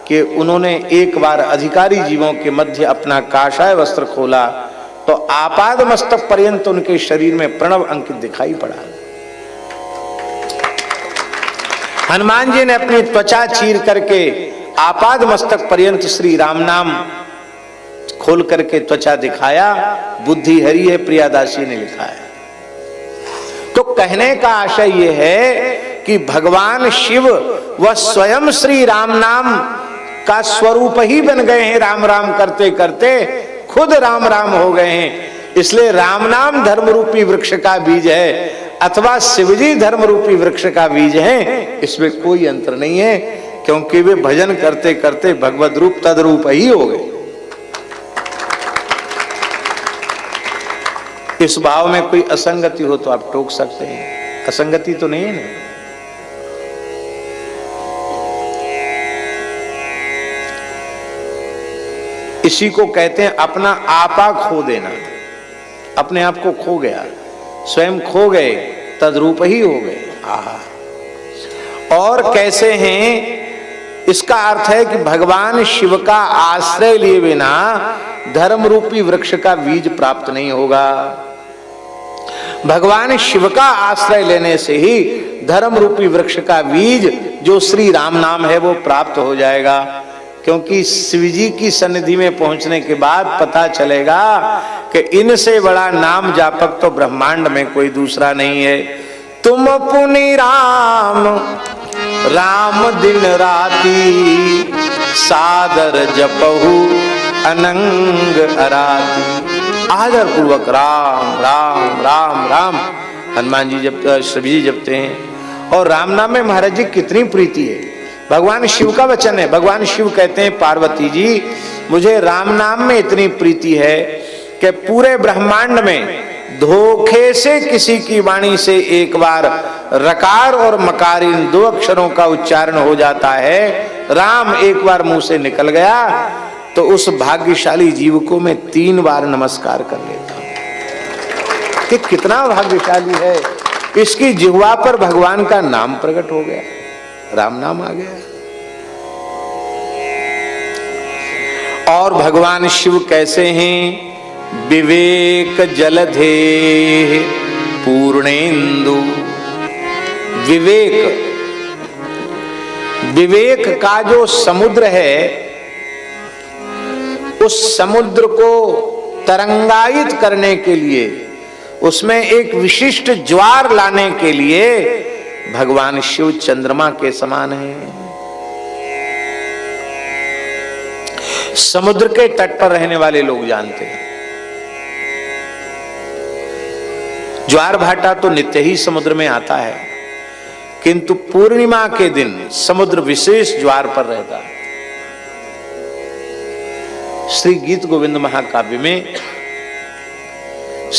Speaker 1: कि उन्होंने एक बार अधिकारी जीवों के मध्य अपना काषाय वस्त्र खोला तो आपाद मस्तक पर्यंत उनके शरीर में प्रणव अंकित दिखाई पड़ा। हनुमान जी ने अपनी त्वचा चीर करके आपाद मस्तक पर्यंत श्री राम नाम खोल करके त्वचा दिखाया। बुद्धि हरि है प्रियादासी ने लिखा है। तो कहने का आशय यह है कि भगवान शिव वह स्वयं श्री राम नाम का स्वरूप ही बन गए हैं। राम राम करते करते खुद राम राम हो गए हैं। इसलिए राम नाम धर्म रूपी वृक्ष का बीज है अथवा शिवजी धर्म रूपी वृक्ष का बीज है, इसमें कोई अंतर नहीं है, क्योंकि वे भजन करते करते भगवद रूप तद्रूप ही हो गए। इस भाव में कोई असंगति हो तो आप टोक सकते हैं, असंगति तो नहीं है ना। इसी को कहते हैं अपना आपा खो देना। अपने आप को खो गया, स्वयं खो गए, तद्रूप ही हो गए। और कैसे हैं? इसका अर्थ है कि भगवान शिव का आश्रय लिए बिना धर्म रूपी वृक्ष का बीज प्राप्त नहीं होगा। भगवान शिव का आश्रय लेने से ही धर्म रूपी वृक्ष का बीज जो श्री राम नाम है वो प्राप्त हो जाएगा। क्योंकि शिवजी की सन्निधि में पहुंचने के बाद पता चलेगा कि इनसे बड़ा नाम जापक तो ब्रह्मांड में कोई दूसरा नहीं है। तुम पुनि राम राम दिन राती, सादर जपहु अनंग अराती। आदर पूर्वक राम राम राम राम हनुमान जी जब शिवजी जपते हैं। और राम नाम में महाराज जी कितनी प्रीति है। भगवान शिव का वचन है। भगवान शिव कहते हैं पार्वती जी मुझे राम नाम में इतनी प्रीति है कि पूरे ब्रह्मांड में धोखे से किसी की वाणी से एक बार रकार और मकार इन दो अक्षरों का उच्चारण हो जाता है, राम एक बार मुंह से निकल गया तो उस भाग्यशाली जीव को मैं 3 बार नमस्कार कर लेता हूं। कि कितना भाग्यशाली है, इसकी जिह्वा पर भगवान का नाम प्रकट हो गया, राम नाम आ गया। और भगवान शिव कैसे हैं? विवेक जलधे पूर्णेंदु। विवेक का जो समुद्र है उस समुद्र को तरंगायित करने के लिए, उसमें एक विशिष्ट ज्वार लाने के लिए भगवान शिव चंद्रमा के समान है। समुद्र के तट पर रहने वाले लोग जानते हैं। ज्वार भाटा तो नित्य ही समुद्र में आता है, किंतु पूर्णिमा के दिन समुद्र विशेष ज्वार पर रहता है। श्री गीत गोविंद महाकाव्य में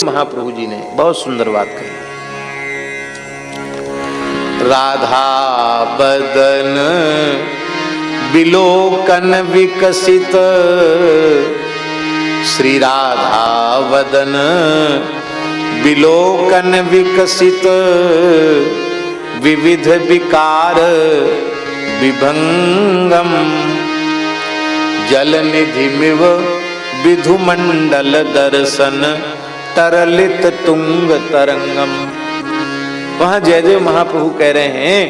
Speaker 1: महाप्रभु जी ने बहुत सुंदर बात कही। राधा बदन बिलोकन विकसित, श्री राधा वदन बिलोकन विकसित, विविध विकार विभंगम, जल निधिमिव विधुमंडल दर्शन, तरलित तुंग तरंगम। वहां जयदेव महाप्रभु कह रहे हैं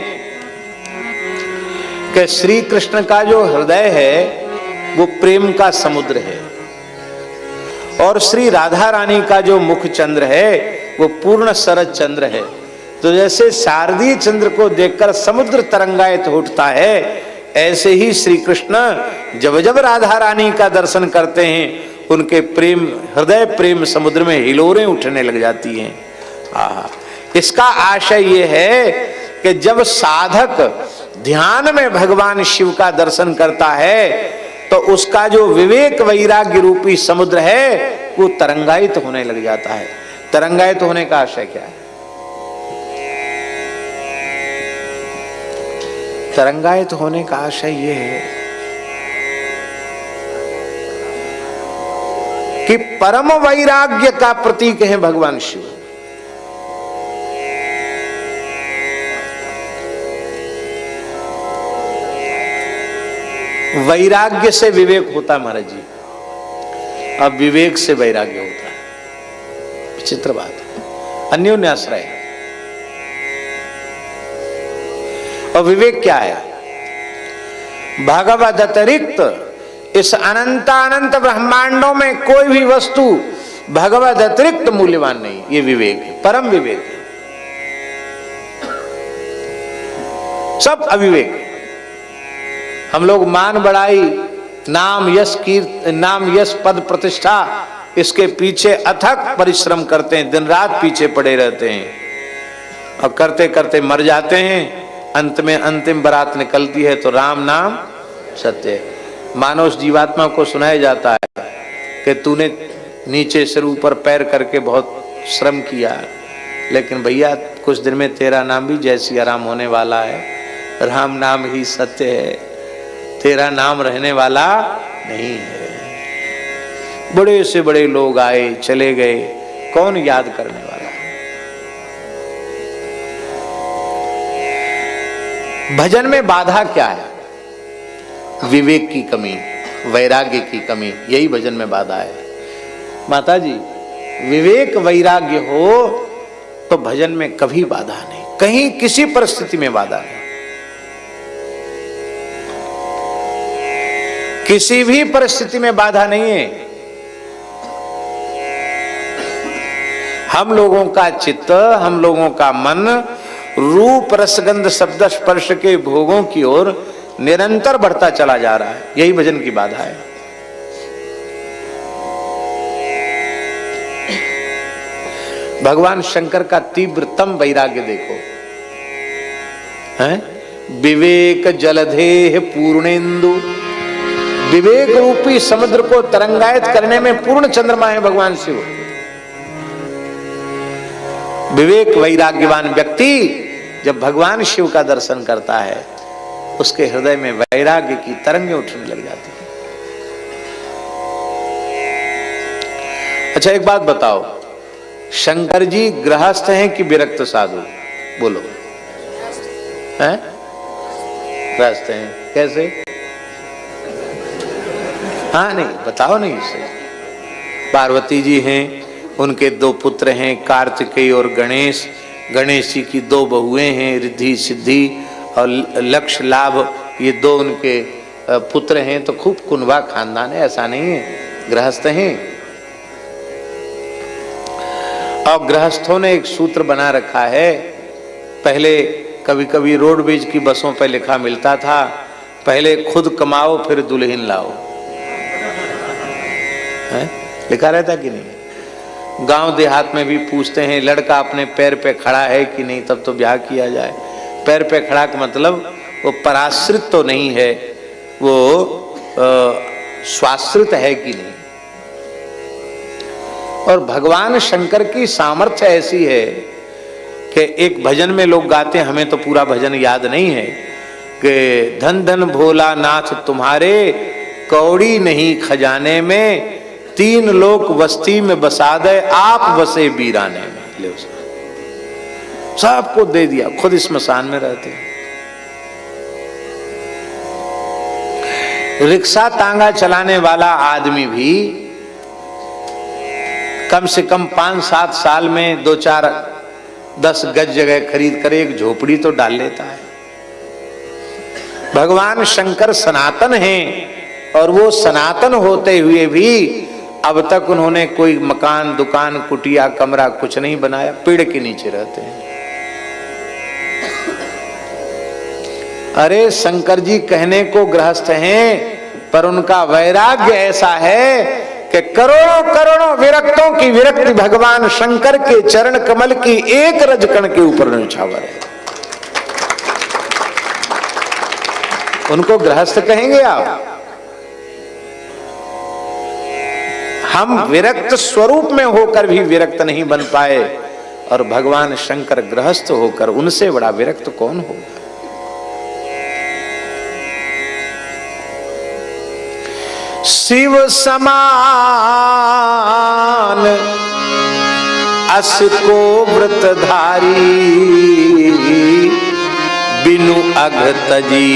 Speaker 1: कि श्री कृष्ण का जो हृदय है वो प्रेम का समुद्र है, और श्री राधा रानी का जो मुख चंद्र है वो पूर्ण शरद चंद्र है। तो जैसे शारदीय चंद्र को देखकर समुद्र तरंगायित उठता है, ऐसे ही श्री कृष्ण जब जब राधा रानी का दर्शन करते हैं उनके प्रेम हृदय प्रेम समुद्र में हिलोरें उठने लग जाती हैं। इसका आशय ये है कि जब साधक ध्यान में भगवान शिव का दर्शन करता है तो उसका जो विवेक वैराग्य रूपी समुद्र है वो तरंगायित होने लग जाता है। तरंगायित होने का आशय क्या है? तरंगायित होने का आशय ये है कि परम वैराग्य का प्रतीक है भगवान शिव। वैराग्य से विवेक होता महाराज जी, अब विवेक से वैराग्य होता है। विचित्र बात है, अन्योन्याश्रय है। और विवेक क्या है? भगवत अतिरिक्त इस अनंत ब्रह्मांडों में कोई भी वस्तु भगवत अतिरिक्त मूल्यवान नहीं। ये विवेक है, परम विवेक है। सब अविवेक है। हम लोग मान बढ़ाई, नाम यश कीर्ति, नाम यश पद प्रतिष्ठा, इसके पीछे अथक परिश्रम करते हैं, दिन रात पीछे पड़े रहते हैं और करते करते मर जाते हैं। अंत में अंतिम बारात निकलती है तो राम नाम सत्य है। मानव जीवात्मा को सुनाया जाता है कि तूने नीचे से ऊपर पैर करके बहुत श्रम किया, लेकिन भैया कुछ दिन में तेरा नाम भी जैसी आराम होने वाला है। राम नाम ही सत्य है, तेरा नाम रहने वाला नहीं है। बड़े से बड़े लोग आए चले गए, कौन याद करने वाला? भजन में बाधा क्या है? विवेक की कमी, वैराग्य की कमी, यही भजन में बाधा है। माता जी, विवेक वैराग्य हो तो भजन में कभी बाधा नहीं, कहीं किसी परिस्थिति में बाधा नहीं। किसी भी परिस्थिति में बाधा नहीं है। हम लोगों का चित्त, हम लोगों का मन रूप रसगंध शब्द स्पर्श के भोगों की ओर निरंतर बढ़ता चला जा रहा है। यही भजन की बाधा है। भगवान शंकर का तीव्रतम वैराग्य देखो, है विवेक जलधेह पूर्णेंदु। विवेक रूपी समुद्र को तरंगायित करने में पूर्ण चंद्रमा है भगवान शिव। विवेक वैराग्यवान व्यक्ति जब भगवान शिव का दर्शन करता है उसके हृदय में वैराग्य की तरंगें उठने लग जाती हैं। अच्छा एक बात बताओ, शंकर जी गृहस्थ हैं कि विरक्त साधु? बोलो। हैं? गृहस्थ हैं। कैसे? हाँ नहीं बताओ नहीं सही। पार्वती जी हैं, उनके 2 पुत्र हैं, कार्तिकेय और गणेश। गणेश जी की 2 बहुएं हैं, रिद्धि सिद्धि और लक्ष्य लाभ। ये 2 उनके पुत्र हैं। तो खूब कुनबा खानदान है, ऐसा नहीं है, गृहस्थ हैं। और गृहस्थों ने एक सूत्र बना रखा है। पहले कभी कभी रोडवेज की बसों पर लिखा मिलता था, पहले खुद कमाओ फिर दुल्हन लाओ। है? लिखा रहता कि नहीं? गांव देहात में भी पूछते हैं लड़का अपने पैर पे खड़ा है कि नहीं, तब तो ब्याह किया जाए। पैर पे खड़ा का मतलब वो पराश्रित तो नहीं है, वो स्वाश्रित है कि नहीं। और भगवान शंकर की सामर्थ्य ऐसी है कि एक भजन में लोग गाते हैं, हमें तो पूरा भजन याद नहीं है, कि धन धन भोला नाथ तुम्हारे कौड़ी नहीं खजाने में, 3 लोक बस्ती में बसा दे आप बसे वीराने में। ले सबको दे दिया, खुद स्मशान में रहते हैं। रिक्शा तांगा चलाने वाला आदमी भी कम से कम 5-7 साल में 2-4-10 गज जगह खरीद कर एक झोपड़ी तो डाल लेता है। भगवान शंकर सनातन हैं और वो सनातन होते हुए भी अब तक उन्होंने कोई मकान, दुकान, कुटिया, कमरा कुछ नहीं बनाया, पेड़ के नीचे रहते हैं। अरे शंकर जी कहने को गृहस्थ हैं, पर उनका वैराग्य ऐसा है कि करोड़ों करोड़ों विरक्तों की विरक्ति भगवान शंकर के चरण कमल की एक रजकण के ऊपर न्यौछावर है। उनको गृहस्थ कहेंगे आप? हम विरक्त स्वरूप में होकर भी विरक्त नहीं बन पाए, और भगवान शंकर गृहस्थ होकर उनसे बड़ा विरक्त कौन होगा? शिव समान अस को व्रतधारी, बिनु अघ तजी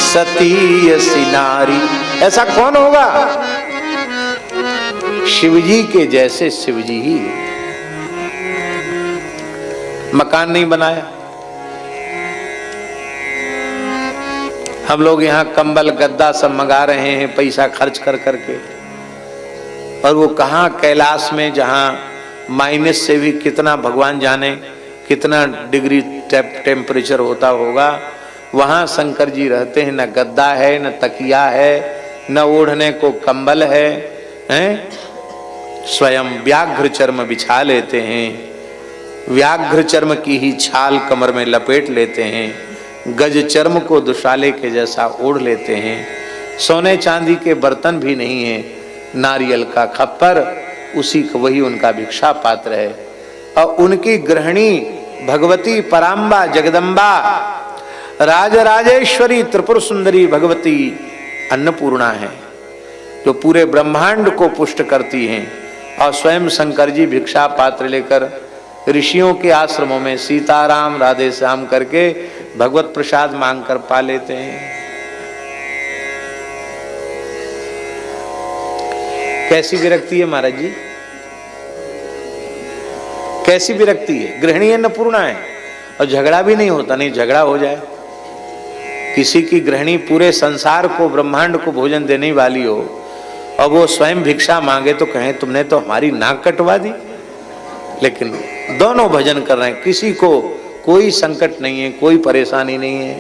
Speaker 1: सती सिनारी। ऐसा कौन होगा? शिवजी के जैसे शिवजी ही। मकान नहीं बनाया, हम लोग यहाँ कंबल गद्दा सब मंगा रहे हैं पैसा खर्च कर करके, और वो कहाँ कैलाश में जहाँ माइनस से भी कितना भगवान जाने कितना डिग्री टेम्परेचर होता होगा, वहाँ शंकर जी रहते हैं। न गद्दा है, न तकिया है, न ओढ़ने को कंबल है, हैं? स्वयं व्याघ्र चर्म बिछा लेते हैं, व्याघ्र चर्म की ही छाल कमर में लपेट लेते हैं, गज चर्म को दुशाले के जैसा ओढ़ लेते हैं। सोने चांदी के बर्तन भी नहीं है, नारियल का खप्पर, उसी का वही उनका भिक्षा पात्र है। और उनकी गृहिणी भगवती पराम्बा जगदम्बा राजराजेश्वरी त्रिपुर सुंदरी भगवती अन्नपूर्णा है, जो पूरे ब्रह्मांड को पुष्ट करती हैं। और स्वयं शंकर जी भिक्षा पात्र लेकर ऋषियों के आश्रमों में सीताराम राधे श्याम करके भगवत प्रसाद मांगकर पा लेते हैं। कैसी विरक्ति है महाराज जी, कैसी विरक्ति है। गृहिणी अन्नपूर्णा है और झगड़ा भी नहीं होता, नहीं झगड़ा हो जाए। किसी की गृहिणी पूरे संसार को ब्रह्मांड को भोजन देने वाली हो और वो स्वयं भिक्षा मांगे तो कहें तुमने तो हमारी नाक कटवा दी। लेकिन दोनों भजन कर रहे हैं, किसी को कोई संकट नहीं है, कोई परेशानी नहीं है।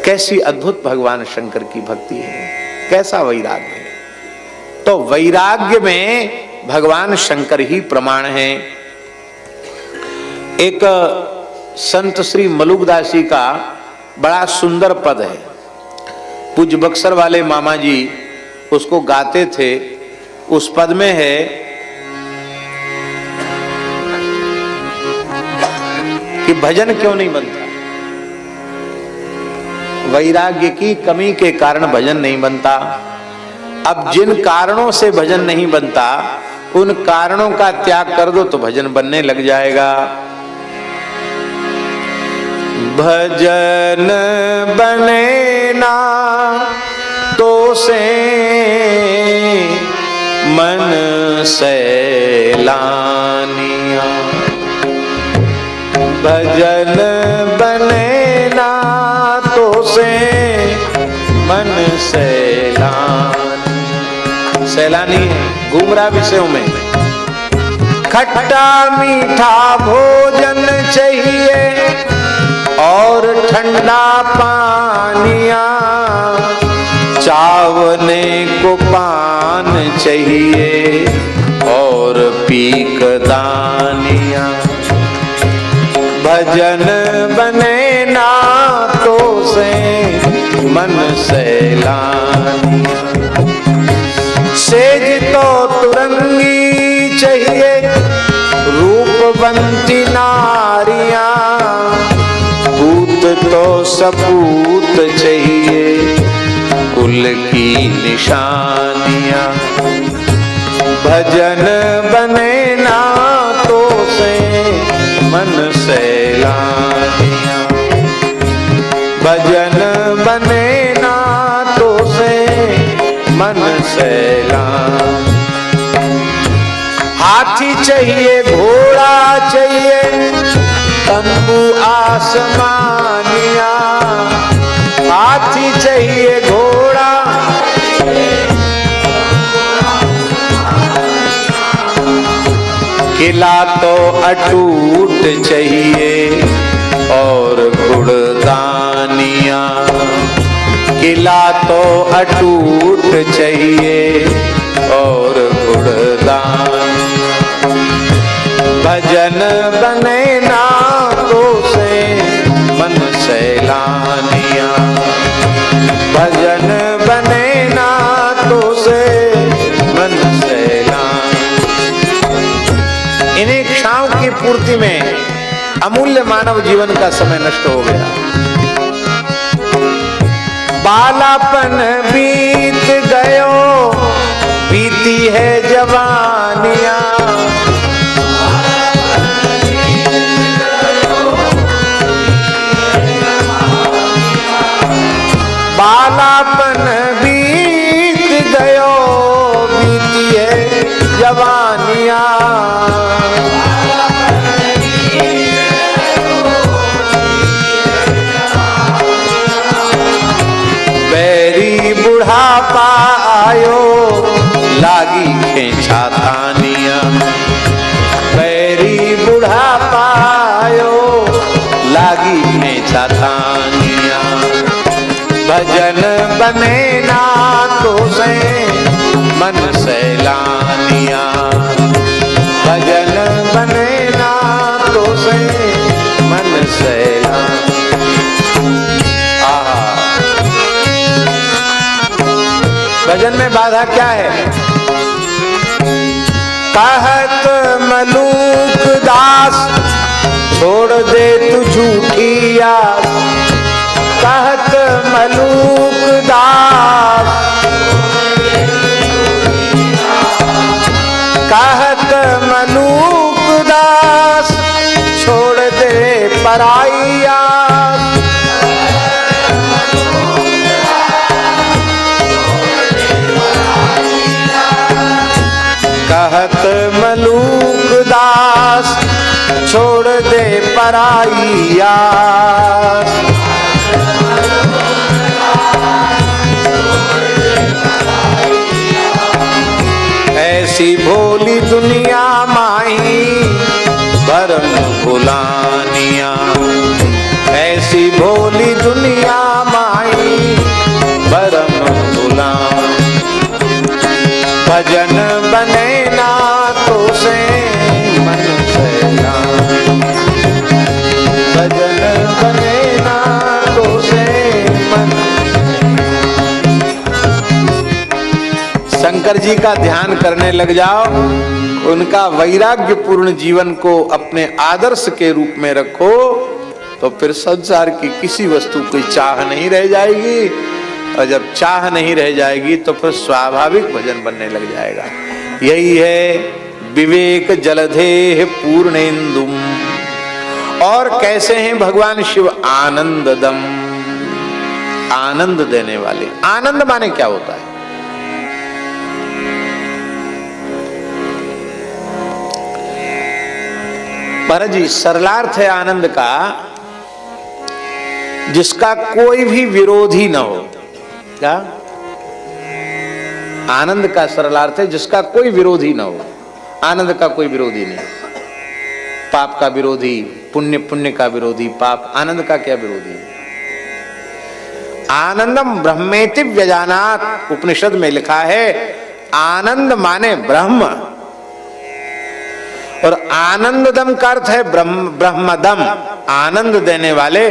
Speaker 1: कैसी अद्भुत भगवान शंकर की भक्ति है, कैसा वैराग्य है। तो वैराग्य में भगवान शंकर ही प्रमाण है। एक संत श्री मलुकदास जी का बड़ा सुंदर पद है, पूज्य बक्सर वाले मामा जी उसको गाते थे। उस पद में है कि भजन क्यों नहीं बनता, वैराग्य की कमी के कारण भजन नहीं बनता। अब जिन कारणों से भजन नहीं बनता उन कारणों का त्याग कर दो तो भजन बनने लग जाएगा। भजन बने ना तो से मन सैलानिया, भजन बने ना तो से मन सैलानी। सैलानी घूम रहा विषयों में। खट्टा मीठा भोजन चाहिए और ठंडा पानिया, चावने को पान चाहिए और पीक दानिया। भजन बने ना तो से मन सैलानिया। सेज तो तुरंगी चाहिए रूपवंती नारियां, पूत तो सपूत चाहिए कुल की निशानियां। भजन बने ना तो से मन सैलानिया। भजन बने ना तो से मन सैलान। हाथी चाहिए घोड़ा चाहिए तंबू आसमानिया। हाथी चाहिए घोड़ा किला तो अटूट चाहिए और गुड़दानिया। किला तो अटूट चाहिए और गुड़दान। भजन बने ना तो से मन सैलानिया। भजन बने ना तो से मन सैलान। इन्हीं क्षाओं की पूर्ति में अमूल्य मानव जीवन का समय नष्ट हो गया। बालापन बीत गयो बीती है जवानिया। बालापन बीत गयो बीती है जवानिया। बैरी बुढ़ापा आयो लागी खेचा तानिया। बैरी बुढ़ापा आयो लागी खेचा तानिया। भजन बने ना तो से मन सैलानिया। भजन बने ना तो से मन सैलान। भजन में बाधा क्या है? कहत मलूक दास छोड़ दे तू झूठी आस। कहत मलूक दास कहत मलूक दास छोड़ दे पराई आस। कहत मलूक दास छोड़ दे पराई आस। ऐसी भोली दुनिया माही भरम भुलानिया। ऐसी भोली दुनिया माही भरम भुलान। भजन बने ना तो से मन सैलान। भजन बने ना तो से मन। शंकर जी का ध्यान करने लग जाओ, उनका वैराग्य पूर्ण जीवन को अपने आदर्श के रूप में रखो, तो फिर संसार की किसी वस्तु की चाह नहीं रह जाएगी। और जब चाह नहीं रह जाएगी तो फिर स्वाभाविक भजन बनने लग जाएगा। यही है विवेक जलधेह पूर्णेन्दुम। और कैसे हैं भगवान शिव? आनंददम, आनंद देने वाले। आनंद माने क्या होता है? महाराज जी, सरलार्थ है आनंद का जिसका कोई भी विरोधी न हो। क्या आनंद का सरलार्थ है? जिसका कोई विरोधी न हो। आनंद का कोई विरोधी नहीं। पाप का विरोधी पुण्य, पुण्य का विरोधी पाप। आनंद का क्या विरोधी है? आनंदम ब्रह्मेति व्यजानात, उपनिषद में लिखा है आनंद माने ब्रह्म। और आनंददम का अर्थ है ब्रह्मदम। आनंद देने वाले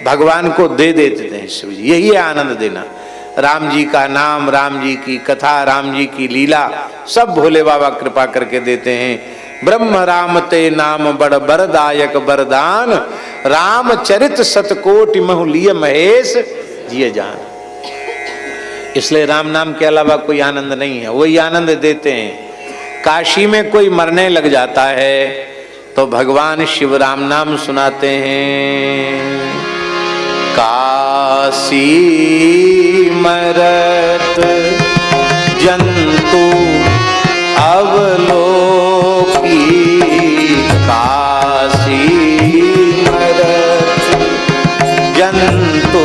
Speaker 1: भगवान को दे देते थे शिव जी। यही है आनंद देना। राम जी का नाम, राम जी की कथा, राम जी की लीला सब भोले बाबा कृपा करके देते हैं। ब्रह्म राम ते नाम बड़ बरदायक बरदान, रामचरित सतकोटि महु लिय महेश जिय जान। इसलिए राम नाम के अलावा कोई आनंद नहीं है, वही आनंद देते हैं। काशी में कोई मरने लग जाता है तो भगवान शिव राम नाम सुनाते हैं। काशी मरत जंतु अवलोकी, काशी मरत जंतु।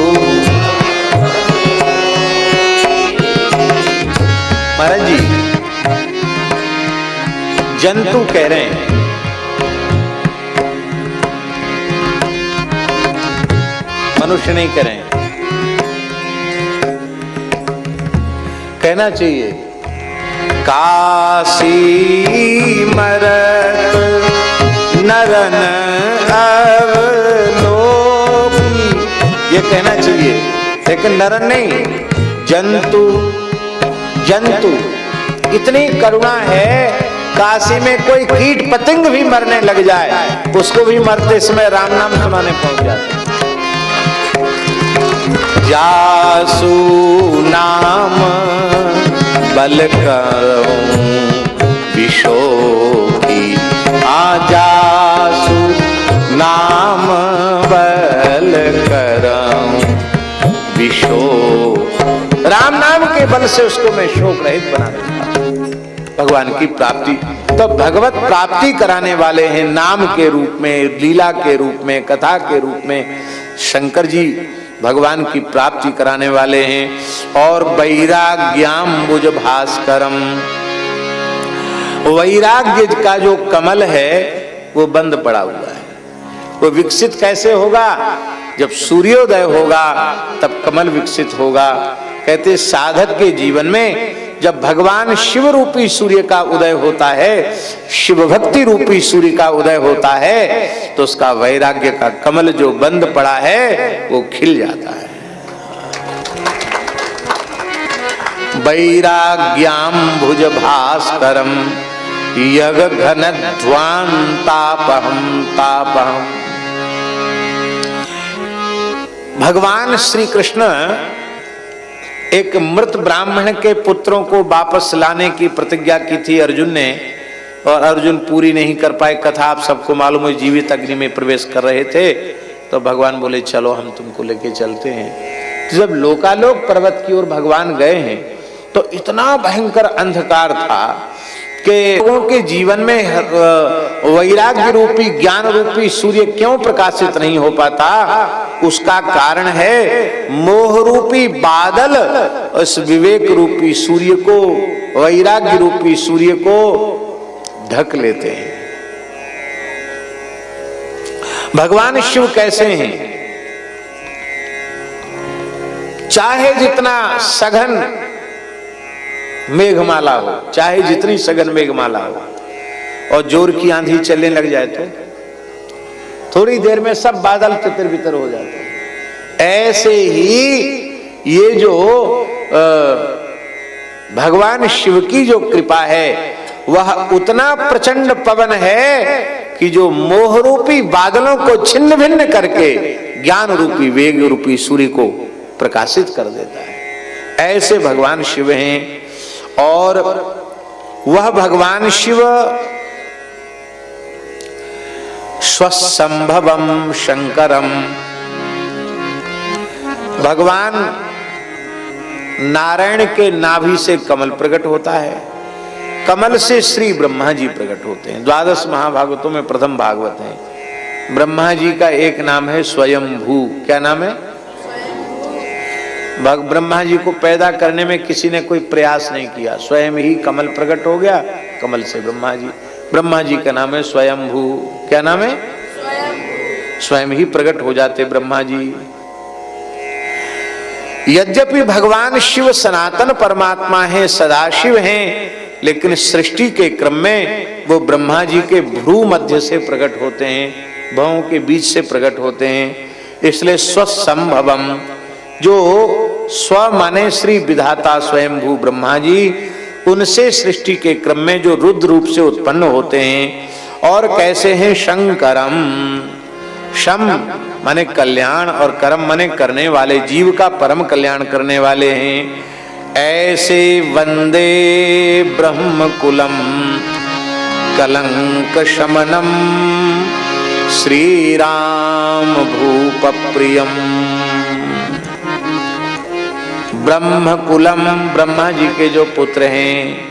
Speaker 1: महाराज जी जंतु कह रहे हैं, मनुष्य नहीं कह रहे हैं। कहना चाहिए काशी मरत नरन अवलोकी, ये कहना चाहिए, लेकिन नरन नहीं, जंतु। जंतु इतनी करुणा है, काशी में कोई कीट पतंग भी मरने लग जाए उसको भी मरते समय राम नाम सुनाने पहुंच जाते। जासु नाम बल करूं विशोकी, आजासु नाम बल करूं विशोक। राम नाम के बल से उसको मैं शोक रहित बना देता, भगवान की प्राप्ति। तो भगवत प्राप्ति कराने वाले हैं नाम के रूप में, लीला के रूप में, कथा के रूप में। शंकर जी भगवान की प्राप्ति कराने वाले हैं। और वैराग्याम्बुज भास्करम, वैराग्य का जो कमल है वो बंद पड़ा हुआ है। वो विकसित कैसे होगा? जब सूर्योदय होगा तब कमल विकसित होगा। कहते साधक के जीवन में जब भगवान शिव रूपी सूर्य का उदय होता है, शिव भक्ति रूपी सूर्य का उदय होता है, तो उसका वैराग्य का कमल जो बंद पड़ा है वो खिल जाता है। वैराग्याम्बुज भास्करम यग घन ध्वांतापहम तापहम। भगवान श्री कृष्ण एक मृत ब्राह्मण के पुत्रों को वापस लाने की प्रतिज्ञा की थी अर्जुन ने, और अर्जुन पूरी नहीं कर पाए। कथा आप सबको मालूम है, जीवित अग्नि में प्रवेश कर रहे थे तो भगवान बोले चलो हम तुमको लेके चलते हैं। जब लोकालोक पर्वत की ओर भगवान गए हैं तो इतना भयंकर अंधकार था कि लोगों के जीवन में वैराग्य रूपी ज्ञान रूपी सूर्य क्यों प्रकाशित नहीं हो पाता? उसका कारण है मोह रूपी बादल उस विवेक रूपी सूर्य को, वैराग्य रूपी सूर्य को ढक लेते हैं। भगवान शिव कैसे हैं? चाहे जितना सघन मेघमाला हो, चाहे जितनी सघन मेघमाला हो, और जोर की आंधी चलने लग जाए तो थोड़ी देर में सब बादल तितर बितर हो जाते हैं। ऐसे ही ये जो भगवान शिव की जो कृपा है वह उतना प्रचंड पवन है कि जो मोह रूपी बादलों को छिन्न भिन्न करके ज्ञान रूपी वेग रूपी सूर्य को प्रकाशित कर देता है। ऐसे भगवान शिव हैं। और वह भगवान शिव स्वसंभवम शंकरम, भगवान नारायण के नाभि से कमल प्रकट होता है, कमल से श्री ब्रह्मा जी प्रकट होते हैं। द्वादश महाभागवतों में प्रथम भागवत है। ब्रह्मा जी का एक नाम है स्वयंभू। क्या नाम है? ब्रह्मा जी को पैदा करने में किसी ने कोई प्रयास नहीं किया, स्वयं ही कमल प्रकट हो गया, कमल से ब्रह्मा जी का नाम है स्वयंभू। क्या नाम है? स्वयं ही प्रकट हो जाते ब्रह्मा जी। यद्यपि भगवान शिव सनातन परमात्मा है, सदाशिव हैं, लेकिन सृष्टि के क्रम में वो ब्रह्मा जी के भ्रू मध्य से प्रकट होते हैं। भवों के बीच से प्रकट होते हैं। इसलिए स्वसंभवम, जो स्व माने श्री विधाता स्वयंभू ब्रह्मा जी, उनसे सृष्टि के क्रम में जो रुद्र रूप से उत्पन्न होते हैं। और कैसे हैं? शंकरम, शम माने कल्याण और करम माने करने वाले, जीव का परम कल्याण करने वाले हैं। ऐसे वंदे ब्रह्मकुलम कलंक शमनम श्री राम भूप प्रियम। ब्रह्मकुलम, ब्रह्मा जी के जो पुत्र हैं,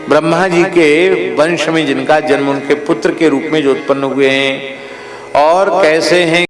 Speaker 1: ब्रह्मा जी के वंश में जिनका जन्म उनके पुत्र के रूप में जो उत्पन्न हुए हैं। और कैसे हैं?